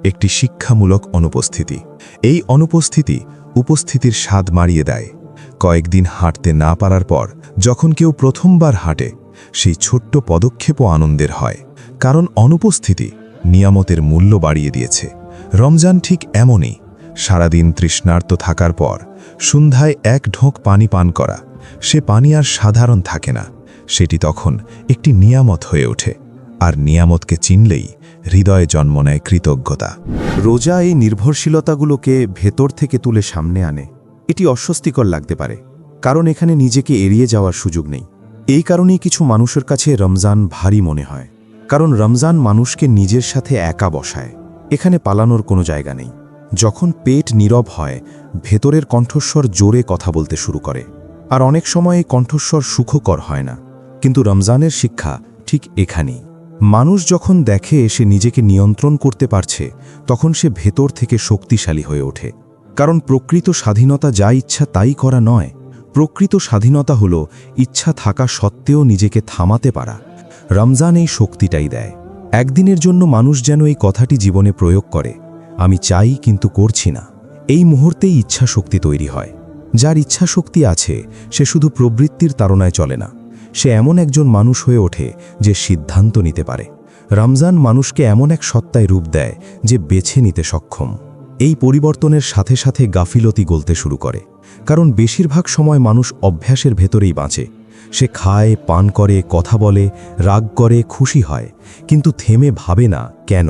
Speaker 1: একটি শিক্ষামূলক অনুপস্থিতি। এই অনুপস্থিতি উপস্থিতির স্বাদ মারিয়ে দেয়। কয়েকদিন হাঁটতে না পারার পর যখন কেউ প্রথমবার হাঁটে, সেই ছোট্ট পদক্ষেপও আনন্দের হয়, কারণ অনুপস্থিতি নিয়ামতের মূল্য বাড়িয়ে দিয়েছে। রমজান ঠিক এমনই। সারাদিন তৃষ্ণার্ত থাকার পর সন্ধ্যায় এক ঢোক পানি পান করা, সে পানি আর সাধারণ থাকে না, সেটি তখন একটি নিয়ামত হয়ে ওঠে। আর নিয়ামতকে চিনলেই হৃদয়ে জন্ম নেয় কৃতজ্ঞতা।
Speaker 3: রোজা এই নির্ভরশীলতাগুলোকে ভেতর থেকে তুলে সামনে আনে। এটি অস্বস্তিকর লাগতে পারে, কারণ এখানে নিজেকে এড়িয়ে যাওয়ার সুযোগ নেই। এই কারণেই কিছু মানুষের কাছে রমজান ভারী মনে হয়, কারণ রমজান মানুষকে নিজের সাথে একা বসায়। এখানে পালানোর কোনো জায়গা নেই। যখন পেট নীরব হয়, ভেতরের কণ্ঠস্বর জোরে কথা বলতে শুরু করে। আর অনেক সময় এই কণ্ঠস্বর সুখকর হয় না, কিন্তু রমজানের শিক্ষা ঠিক এখানেই। মানুষ যখন দেখে সে নিজেকে নিয়ন্ত্রণ করতে পারছে, তখন সে ভেতর থেকে শক্তিশালী হয়ে ওঠে। কারণ প্রকৃত স্বাধীনতা যা ইচ্ছা তাই করা নয়, প্রকৃত স্বাধীনতা হল ইচ্ছা থাকা সত্ত্বেও নিজেকে থামাতে পারা। রমজান এই শক্তিটাই দেয়। একদিনের জন্য মানুষ যেন এই কথাটি জীবনে প্রয়োগ করে, আমি চাই কিন্তু করছি না। এই মুহূর্তেই ইচ্ছা শক্তি তৈরি হয়। যার ইচ্ছা শক্তি আছে সে শুধু প্রবৃত্তির তাড়নায় চলে না, সে এমন একজন মানুষ হয়ে ওঠে যে সিদ্ধান্ত নিতে পারে। রমজান মানুষকে এমন এক সত্তায় রূপ দেয় যে বেছে নিতে সক্ষম। এই পরিবর্তনের সাথে সাথে গাফিলতি গলতে শুরু করে, কারণ বেশিরভাগ সময় মানুষ অভ্যাসের ভেতরেই বাঁচে। সে খায়, পান করে, কথা বলে, রাগ করে, খুশি হয়, কিন্তু থেমে ভাবে না কেন।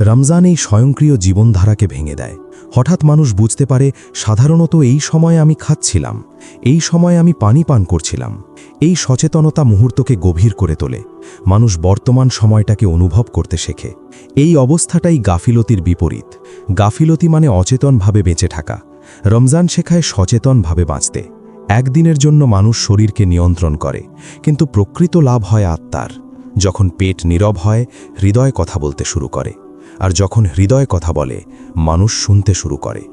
Speaker 3: রমজান এই স্বয়ংক্রিয় জীবনধারাকে ভেঙে দেয়। হঠাৎ মানুষ বুঝতে পারে, সাধারণত এই সময়ে আমি খাচ্ছিলাম, এই সময়ে আমি পানি পান করছিলাম। এই সচেতনতা মুহূর্তকে গভীর করে তোলে। মানুষ বর্তমান সময়টাকে অনুভব করতে শেখে। এই অবস্থাটাই গাফিলতির বিপরীত। গাফিলতি মানে অচেতনভাবে বেঁচে থাকা। রমজান শেখায় সচেতনভাবে বাঁচতে। একদিনের জন্য মানুষ শরীরকে নিয়ন্ত্রণ করে, কিন্তু প্রকৃত লাভ হয় আত্মার। যখন পেট নীরব হয়, হৃদয় কথা বলতে শুরু করে, আর যখন হৃদয় কথা বলে, মানুষ শুনতে শুরু করে।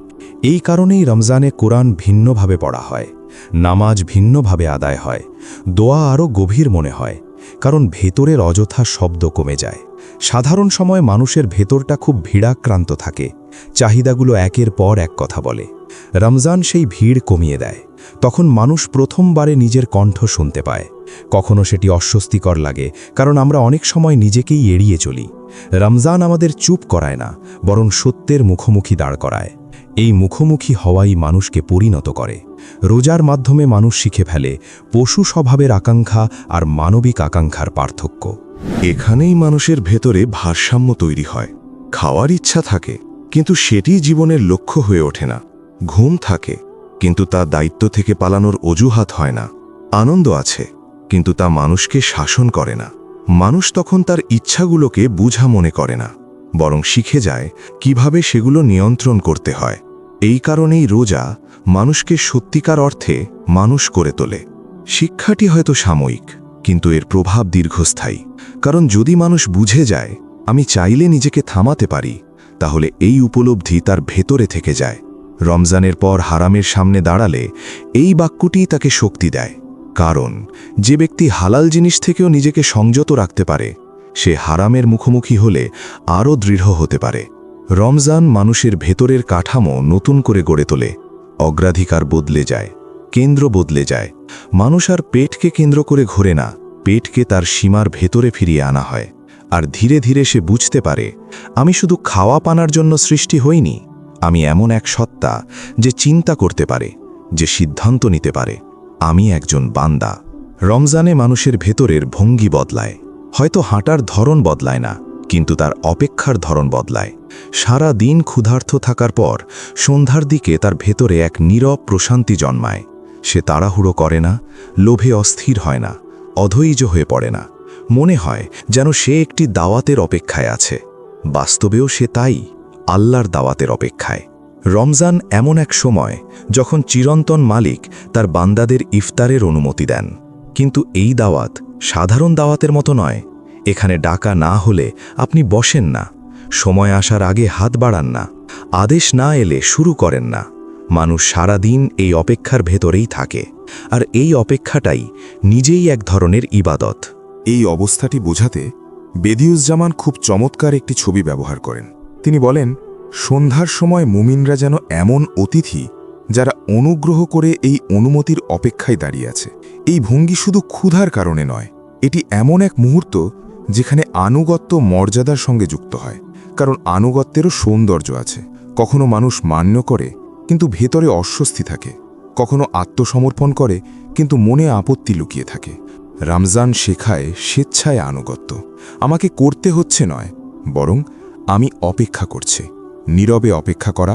Speaker 3: এই কারণেই রমজানে কোরআন ভিন্নভাবে পড়া হয়, নামাজ ভিন্নভাবে আদায় হয়, দোয়া আরও গভীর মনে হয়, কারণ ভেতরের অযথা শব্দ কমে যায়। সাধারণ সময় মানুষের ভেতরটা খুব ভিড়াক্রান্ত থাকে, চাহিদাগুলো একের পর এক কথা বলে। রমজান সেই ভিড় কমিয়ে দেয়। তখন মানুষ প্রথমবারে নিজের কণ্ঠ শুনতে পায়। কখনো সেটি অস্বস্তিকর লাগে, কারণ আমরা অনেক সময় নিজেকেই এড়িয়ে চলি। রমজান আমাদের চুপ করায় না, বরং সত্যের মুখোমুখি দাঁড় করায়। এই মুখোমুখি হওয়াই মানুষকে পরিণত করে। রোজার মাধ্যমে মানুষ শিখে ফেলে পশু স্বভাবের আকাঙ্ক্ষা আর মানবিক আকাঙ্ক্ষার পার্থক্য।
Speaker 2: এখানেই মানুষের ভেতরে ভারসাম্য তৈরি হয়। খাওয়ার ইচ্ছা থাকে, কিন্তু সেটি জীবনের লক্ষ্য হয়ে ওঠে না। ঘুম থাকে, কিন্তু তা দায়িত্ব থেকে পালানোর অজুহাত হয় না। আনন্দ আছে, কিন্তু তা মানুষকে শাসন করে না। মানুষ তখন তার ইচ্ছাগুলোকে বুঝা মনে করে না, বরং শিখে যায় কিভাবে সেগুলো নিয়ন্ত্রণ করতে হয়। এই কারণেই রোজা মানুষকে সত্যিকার অর্থে মানুষ করে তোলে। শিক্ষাটি হয়তো সাময়িক, কিন্তু এর প্রভাব দীর্ঘস্থায়ী। কারণ যদি মানুষ বুঝে যায় আমি চাইলে নিজেকে থামাতে পারি, তাহলে এই উপলব্ধি তার ভেতরে থেকে যায়। রমজানের পর হারামের সামনে দাঁড়ালে এই বাক্যটি তাকে শক্তি দেয়। কারণ যে ব্যক্তি হালাল জিনিস থেকেও নিজেকে সংযত রাখতে পারে, সে হারামের মুখোমুখি হলে আরও দৃঢ় হতে পারে। রমজান মানুষের ভেতরের কাঠামো নতুন করে গড়ে তোলে। অগ্রাধিকার বদলে যায়, কেন্দ্র বদলে যায়। মানুষ আর পেটকে কেন্দ্র করে ঘোরে না, পেটকে তার সীমার ভেতরে ফিরিয়ে আনা হয়। আর ধীরে ধীরে সে বুঝতে পারে, আমি শুধু খাওয়া পানার জন্য সৃষ্টি হইনি, আমি এমন এক সত্তা যে চিন্তা করতে পারে, যে সিদ্ধান্ত নিতে পারে। আমি একজন বান্দা। রমজানে মানুষের ভেতরের ভঙ্গি বদলায়। হয়তো হাঁটার ধরন বদলায় না, কিন্তু তার অপেক্ষার ধরন বদলায়। সারা দিন ক্ষুধার্ত থাকার পর সন্ধ্যার দিকে তার ভেতরে এক নীরব প্রশান্তি জন্মায়। সে তাড়াহুড়ো করে না, লোভে অস্থির হয় না, অধৈর্য হয়ে পড়ে না। মনে হয় যেন সে একটি দাওয়াতের অপেক্ষায় আছে। বাস্তবেও সে তাই, আল্লাহর দাওয়াতের অপেক্ষায়। রমজান এমন এক সময় যখন চিরন্তন মালিক তার বান্দাদের ইফতারের অনুমতি দেন।
Speaker 4: কিন্তু এই দাওয়াত সাধারণ দাওয়াতের মতো নয়। এখানে ডাকা না হলে আপনি বসেন না, সময় আসার আগে হাত বাড়ান না, আদেশ না এলে শুরু করেন না। মানুষ সারা দিন এই অপেক্ষার ভেতরেই থাকে, আর এই অপেক্ষাটাই নিজেই এক ধরনের ইবাদত।
Speaker 3: এই অবস্থাটি বোঝাতে বেদিউজ্জামান খুব চমৎকার একটি ছবি ব্যবহার করেন। তিনি বলেন, সন্ধ্যার সময় মুমিনরা যেন এমন অতিথি যারা অনুগ্রহ করে এই অনুমতির অপেক্ষায় দাঁড়িয়ে আছে। এই ভঙ্গি শুধু ক্ষুধার কারণে নয়, এটি এমন এক মুহূর্ত যেখানে আনুগত্য মর্যাদার সঙ্গে যুক্ত হয়। কারণ আনুগত্যেরও সৌন্দর্য আছে। কখনো মানুষ মান্য করে কিন্তু ভেতরে অস্বস্তি থাকে, কখনো আত্মসমর্পণ করে কিন্তু মনে আপত্তি লুকিয়ে থাকে। রমজান শেখায় স্বেচ্ছায় আনুগত্য। আমাকে করতে হচ্ছে নয়, বরং আমি অপেক্ষা করছি। নীরবে অপেক্ষা করা,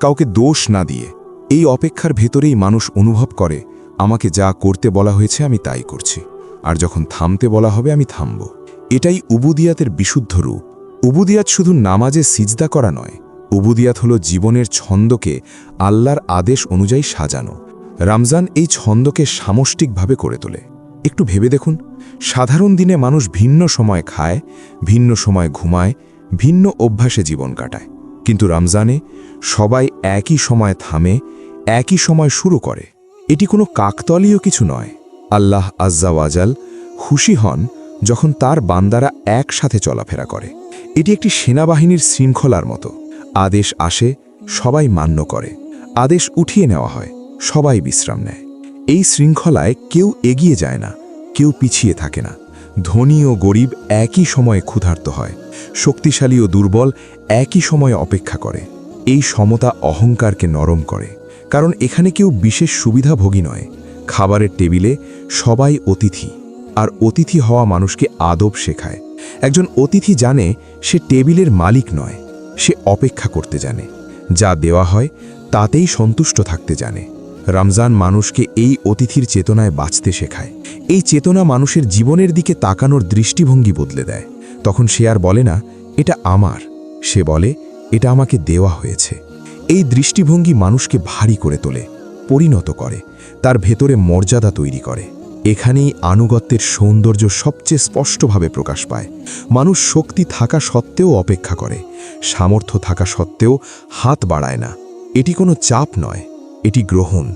Speaker 3: কাউকে দোষ না দিয়ে। এই অপেক্ষার ভেতরেই মানুষ অনুভব করে, আমাকে যা করতে বলা হয়েছে আমি তাই করছি, আর যখন থামতে বলা হবে আমি থামব। এটাই উবুদিয়াতের বিশুদ্ধ রূপ। উবুদিয়াত শুধু নামাজে সিজদা করা নয়, উবুদিয়াত হলো জীবনের ছন্দকে আল্লাহর আদেশ অনুযায়ী সাজানো। রমজান এই ছন্দকে সামষ্টিকভাবে করে তোলে। একটু ভেবে দেখুন, সাধারণ দিনে মানুষ ভিন্ন সময় খায়, ভিন্ন সময় ঘুমায়, ভিন্ন অভ্যাসে জীবন কাটায়। কিন্তু রমজানে সবাই একই সময় থামে, একই সময় শুরু করে। এটি কোনো কাকতালীয় কিছু নয়। আল্লাহ আজ্জা ওয়াজাল খুশি হন যখন তার বান্দারা একসাথে চলাফেরা করে। এটি একটি সেনাবাহিনীর শৃঙ্খলার মতো। আদেশ আসে, সবাই মান্য করে। আদেশ উঠিয়ে নেওয়া হয়, সবাই বিশ্রাম নেয়। এই শৃঙ্খলায় কেউ এগিয়ে যায় না, কেউ পিছিয়ে থাকে না। ধনী ও গরিব একই সময়ে ক্ষুধার্ত হয়, শক্তিশালী ও দুর্বল একই সময়ে অপেক্ষা করে। এই সমতা অহংকারকে নরম করে, কারণ এখানে কেউ বিশেষ সুবিধাভোগী নয়। খাবারের টেবিলে সবাই অতিথি, আর অতিথি হওয়া মানুষকে আদব শেখায়। একজন অতিথি জানে সে টেবিলের মালিক নয়, সে অপেক্ষা করতে জানে। যা দেওয়া হয় তাতেই সন্তুষ্ট থাকতে জানে। রমজান মানুষকে এই অতিথির চেতনায় বাঁচতে শেখায়। এই চেতনা মানুষের জীবনের দিকে তাকানোর দৃষ্টিভঙ্গি বদলে দেয়। তখন সে আর বলে না এটা আমার, সে বলে এটা আমাকে দেওয়া হয়েছে। এই দৃষ্টিভঙ্গি মানুষকে ভারী করে তোলে, পরিণত করে, তার ভেতরে মর্যাদা তৈরি করে। এখানেই আনুগত্যের সৌন্দর্য সবচেয়ে স্পষ্টভাবে প্রকাশ পায়। মানুষ শক্তি থাকা সত্ত্বেও অপেক্ষা করে, সামর্থ্য থাকা সত্ত্বেও হাত বাড়ায় না। এটি কোনো চাপ নয়, এটি গ্রহণ,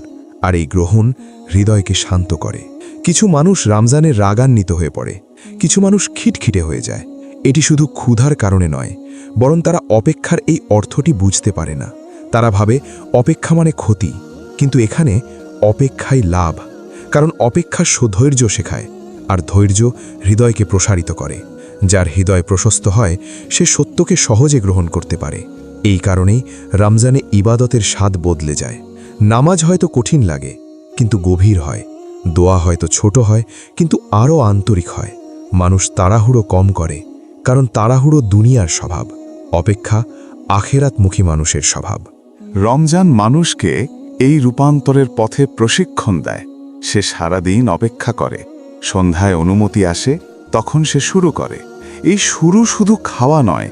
Speaker 3: আর এই গ্রহণ হৃদয়কে শান্ত করে। কিছু মানুষ রমজানের রাগান্বিত হয়ে পড়ে, কিছু মানুষ খিটখিটে হয়ে যায়। এটি শুধু ক্ষুধার কারণে নয়, বরং তারা অপেক্ষার এই অর্থটি বুঝতে পারে না। তারা ভাবে অপেক্ষা মানে ক্ষতি, কিন্তু এখানে অপেক্ষাই লাভ। কারণ অপেক্ষা ধৈর্য শেখায়, আর ধৈর্য হৃদয়কে প্রসারিত করে। যার হৃদয় প্রশস্ত হয় সে সত্যকে সহজে গ্রহণ করতে পারে। এই কারণেই রমজানে ইবাদতের স্বাদ বদলে যায়। নামাজ হয়তো কঠিন লাগে, কিন্তু গভীর হয়। দোয়া হয়তো ছোট হয়, কিন্তু আরও আন্তরিক হয়। মানুষ তাড়াহুড়ো কম করে, কারণ তাড়াহুড়ো দুনিয়ার স্বভাব, অপেক্ষা আখেরাতমুখী মানুষের স্বভাব।
Speaker 2: রমজান মানুষকে এই রূপান্তরের পথে প্রশিক্ষণ দেয়। সে সারাদিন অপেক্ষা করে, সন্ধ্যায় অনুমতি আসে, তখন সে শুরু করে। এই শুরু শুধু খাওয়া নয়,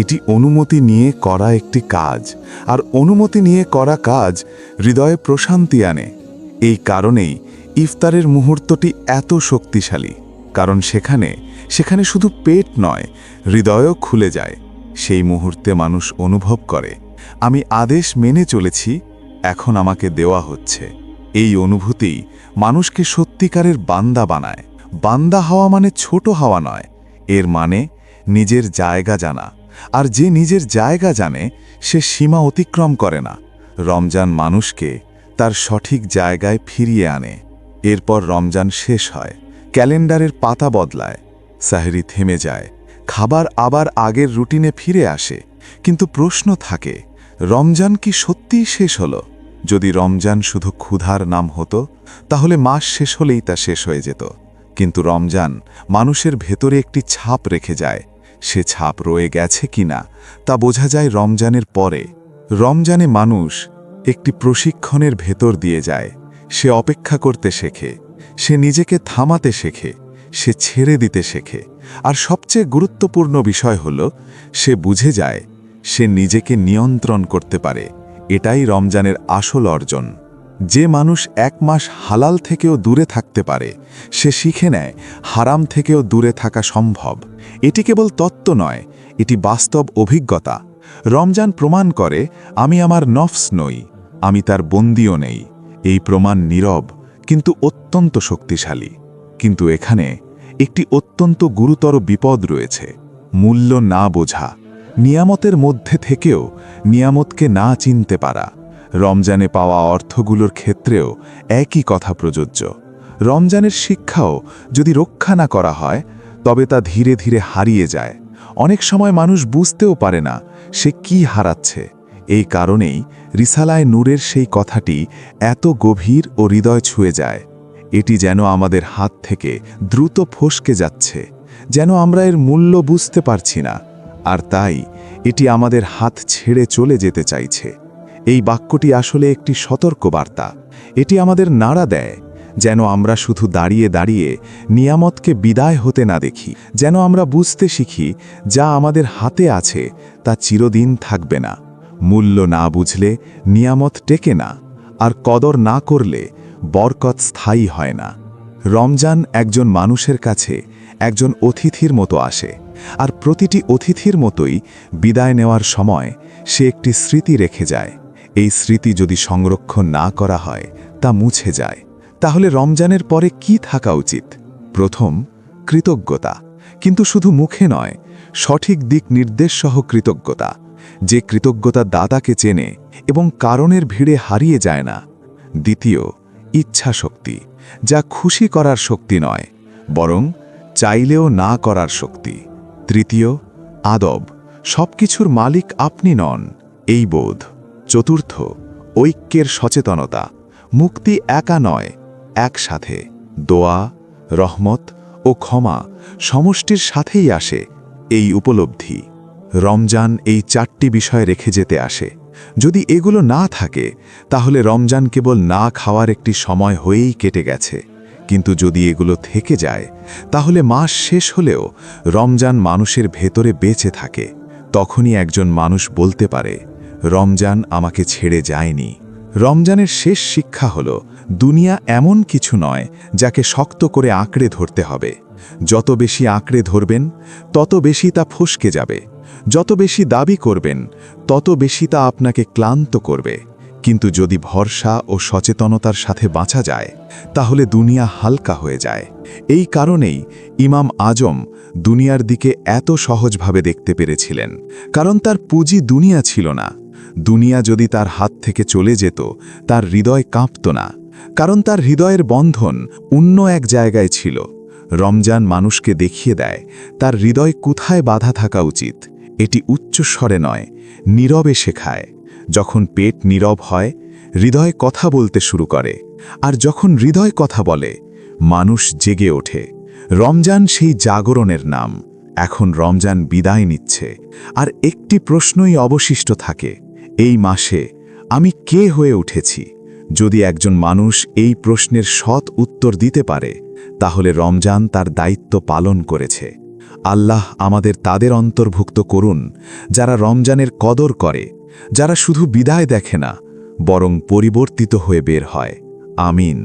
Speaker 2: এটি অনুমতি নিয়ে করা একটি কাজ, আর অনুমতি নিয়ে করা কাজ হৃদয়ে প্রশান্তি আনে। এই কারণেই ইফতারের মুহূর্তটি এত শক্তিশালী, কারণ সেখানে শুধু পেট নয়, হৃদয়ও খুলে যায়। সেই মুহূর্তে মানুষ অনুভব করে, আমি আদেশ মেনে চলেছি, এখন আমাকে দেওয়া হচ্ছে। এই অনুভূতি মানুষকে সত্যিকারের বান্দা বানায়। বান্দা হওয়া মানে ছোট হওয়া নয়, এর মানে নিজের জায়গা জানা। আর যে নিজের জায়গা জানে সে সীমা অতিক্রম করে না। রমজান মানুষকে তার সঠিক জায়গায় ফিরিয়ে আনে। এরপর রমজান শেষ হয়, ক্যালেন্ডারের পাতা বদলায়, সাহরি থেমে যায়, খাবার আবার আগের রুটিনে ফিরে আসে। কিন্তু প্রশ্ন থাকে, রমজান কি সত্যিই শেষ হলো? যদি রমজান শুধু ক্ষুধার নাম হতো, তাহলে মাস শেষ হলেই তা শেষ হয়ে যেত। কিন্তু রমজান মানুষের ভেতরে একটি ছাপ রেখে যায়। সে ছাপ রয়ে গেছে কিনা তা বোঝা যায় রমজানের পরে। রমজানে মানুষ একটি প্রশিক্ষণের ভেতর দিয়ে যায়। সে অপেক্ষা করতে শেখে, সে নিজেকে থামাতে শেখে, সে ছেড়ে দিতে শেখে। আর সবচেয়ে গুরুত্বপূর্ণ বিষয় হল, সে বুঝে যায় সে নিজেকে নিয়ন্ত্রণ করতে পারে। এটাই রমজানের আসল অর্জন।
Speaker 1: যে মানুষ 1 মাস হালাল থেকেও দূরে থাকতে পারে সে শিখে নেয় হারাম থেকেও দূরে থাকা সম্ভব। এটি কেবল তত্ত্ব নয়, এটি বাস্তব অভিজ্ঞতা। রমজান প্রমাণ করে আমি আমার নফস নই, আমি তার বন্দীও নেই। এই প্রমাণ নীরব কিন্তু অত্যন্ত শক্তিশালী। কিন্তু এখানে একটি অত্যন্ত গুরুতর বিপদ রয়েছে, মূল্য না বোঝা, নিয়ামতের মধ্যে থেকেও নিয়ামতকে না চিনতে পারা। রমজানে পাওয়া অর্থগুলোর ক্ষেত্রেও একই কথা প্রযোজ্য। রমজানের শিক্ষাও যদি রক্ষা না করা হয় তবে তা ধীরে ধীরে হারিয়ে যায়। অনেক সময় মানুষ বুঝতেও পারে না সে কি হারাচ্ছে। এই কারণেই রিসালায় নূরের সেই কথাটি এত গভীর ও হৃদয় ছুঁয়ে যায়। এটি যেন আমাদের হাত থেকে দ্রুত ফসকে যাচ্ছে, যেন আমরা এর মূল্য বুঝতে পারছি না, আর তাই এটি আমাদের হাত ছেড়ে চলে যেতে চাইছে। এই বাক্যটি আসলে একটি সতর্ক বার্তা। এটি আমাদের নাড়া দেয় যেন আমরা শুধু দাঁড়িয়ে দাঁড়িয়ে নিয়ামতকে বিদায় হতে না দেখি, যেন আমরা বুঝতে শিখি যা আমাদের হাতে আছে তা চিরদিন থাকবে না। মূল্য না বুঝলে নিয়ামত টেকে না, আর কদর না করলে বরকত স্থায়ী হয় না। রমজান একজন মানুষের কাছে একজন অতিথির মতো আসে, আর প্রতিটি অতিথির মতোই বিদায় নেওয়ার সময় সে একটি স্মৃতি রেখে যায়। এই স্মৃতি যদি সংরক্ষণ না করা হয় তা মুছে যায়। তাহলে রমজানের পরে কি থাকা উচিত? প্রথম, কৃতজ্ঞতা, কিন্তু শুধু মুখে নয়, সঠিক দিক নির্দেশ সহ কৃতজ্ঞতা। যে কৃতজ্ঞতা দাতাকে চেনে এবং কারণের ভিড়ে হারিয়ে যায় না। দ্বিতীয়, ইচ্ছা শক্তি, যা খুশি করার শক্তি নয়, বরং চাইলেও না করার শক্তি। তৃতীয়, আদব, সবকিছুর মালিক আপনি নন, এই বোধ। চতুর্থ, ঐক্যের সচেতনতা, মুক্তি একা নয়, একসাথে। দোয়া, রহমত ও ক্ষমা সমষ্টির সাথেই আসে, এই উপলব্ধি। রমজান এই 4টি বিষয় রেখে যেতে আসে। যদি এগুলো না থাকে তাহলে রমজান কেবল না খাওয়ার একটি সময় হয়েই কেটে গেছে। কিন্তু যদি এগুলো থেকে যায় তাহলে মাস শেষ হলেও রমজান মানুষের ভেতরে বেঁচে থাকে। তখনই একজন মানুষ বলতে পারে, রমজান আমাকে ছেড়ে যায়নি। রমজানের শেষ শিক্ষা হলো, দুনিয়া এমন কিছু নয় যাকে শক্ত করে আঁকড়ে ধরতে হবে। যত বেশি আঁকড়ে ধরবেন তত বেশি তা ফসকে যাবে। যত বেশি দাবি করবেন তত বেশি তা আপনাকে ক্লান্ত করবে। কিন্তু যদি ভরসা ও সচেতনতার সাথে বাঁচা যায় তাহলে দুনিয়া হালকা হয়ে যায়। এই কারণেই ইমাম আজম দুনিয়ার দিকে এত সহজভাবে দেখতে পেরেছিলেন, কারণ তার পুঁজি দুনিয়া ছিল না। দুনিয়া যদি তার হাত থেকে চলে যেত তার হৃদয় কাঁপত না, কারণ তার হৃদয়ের বন্ধন অন্য এক জায়গায় ছিল। রমজান মানুষকে দেখিয়ে দেয় তার হৃদয় কোথায় বাধা থাকা উচিত। এটি উচ্চস্বরে নয়, নীরবে শেখায়। যখন পেট নীরব হয় হৃদয় কথা বলতে শুরু করে, আর যখন হৃদয় কথা বলে মানুষ জেগে ওঠে। রমজান সেই জাগরণের নাম। এখন রমজান বিদায় নিচ্ছে, আর একটি প্রশ্নই অবশিষ্ট থাকে, এই মাসে আমি কে হয়ে উঠেছি? যদি একজন মানুষ এই প্রশ্নের সৎ উত্তর দিতে পারে তাহলে রমজান তার দায়িত্ব পালন করেছে। আল্লাহ আমাদের তাদের অন্তর্ভুক্ত করুন যারা রমজানের কদর করে, যারা শুধু বিদায় দেখে না বরং পরিবর্তিত হয়ে বের হয়। আমিন।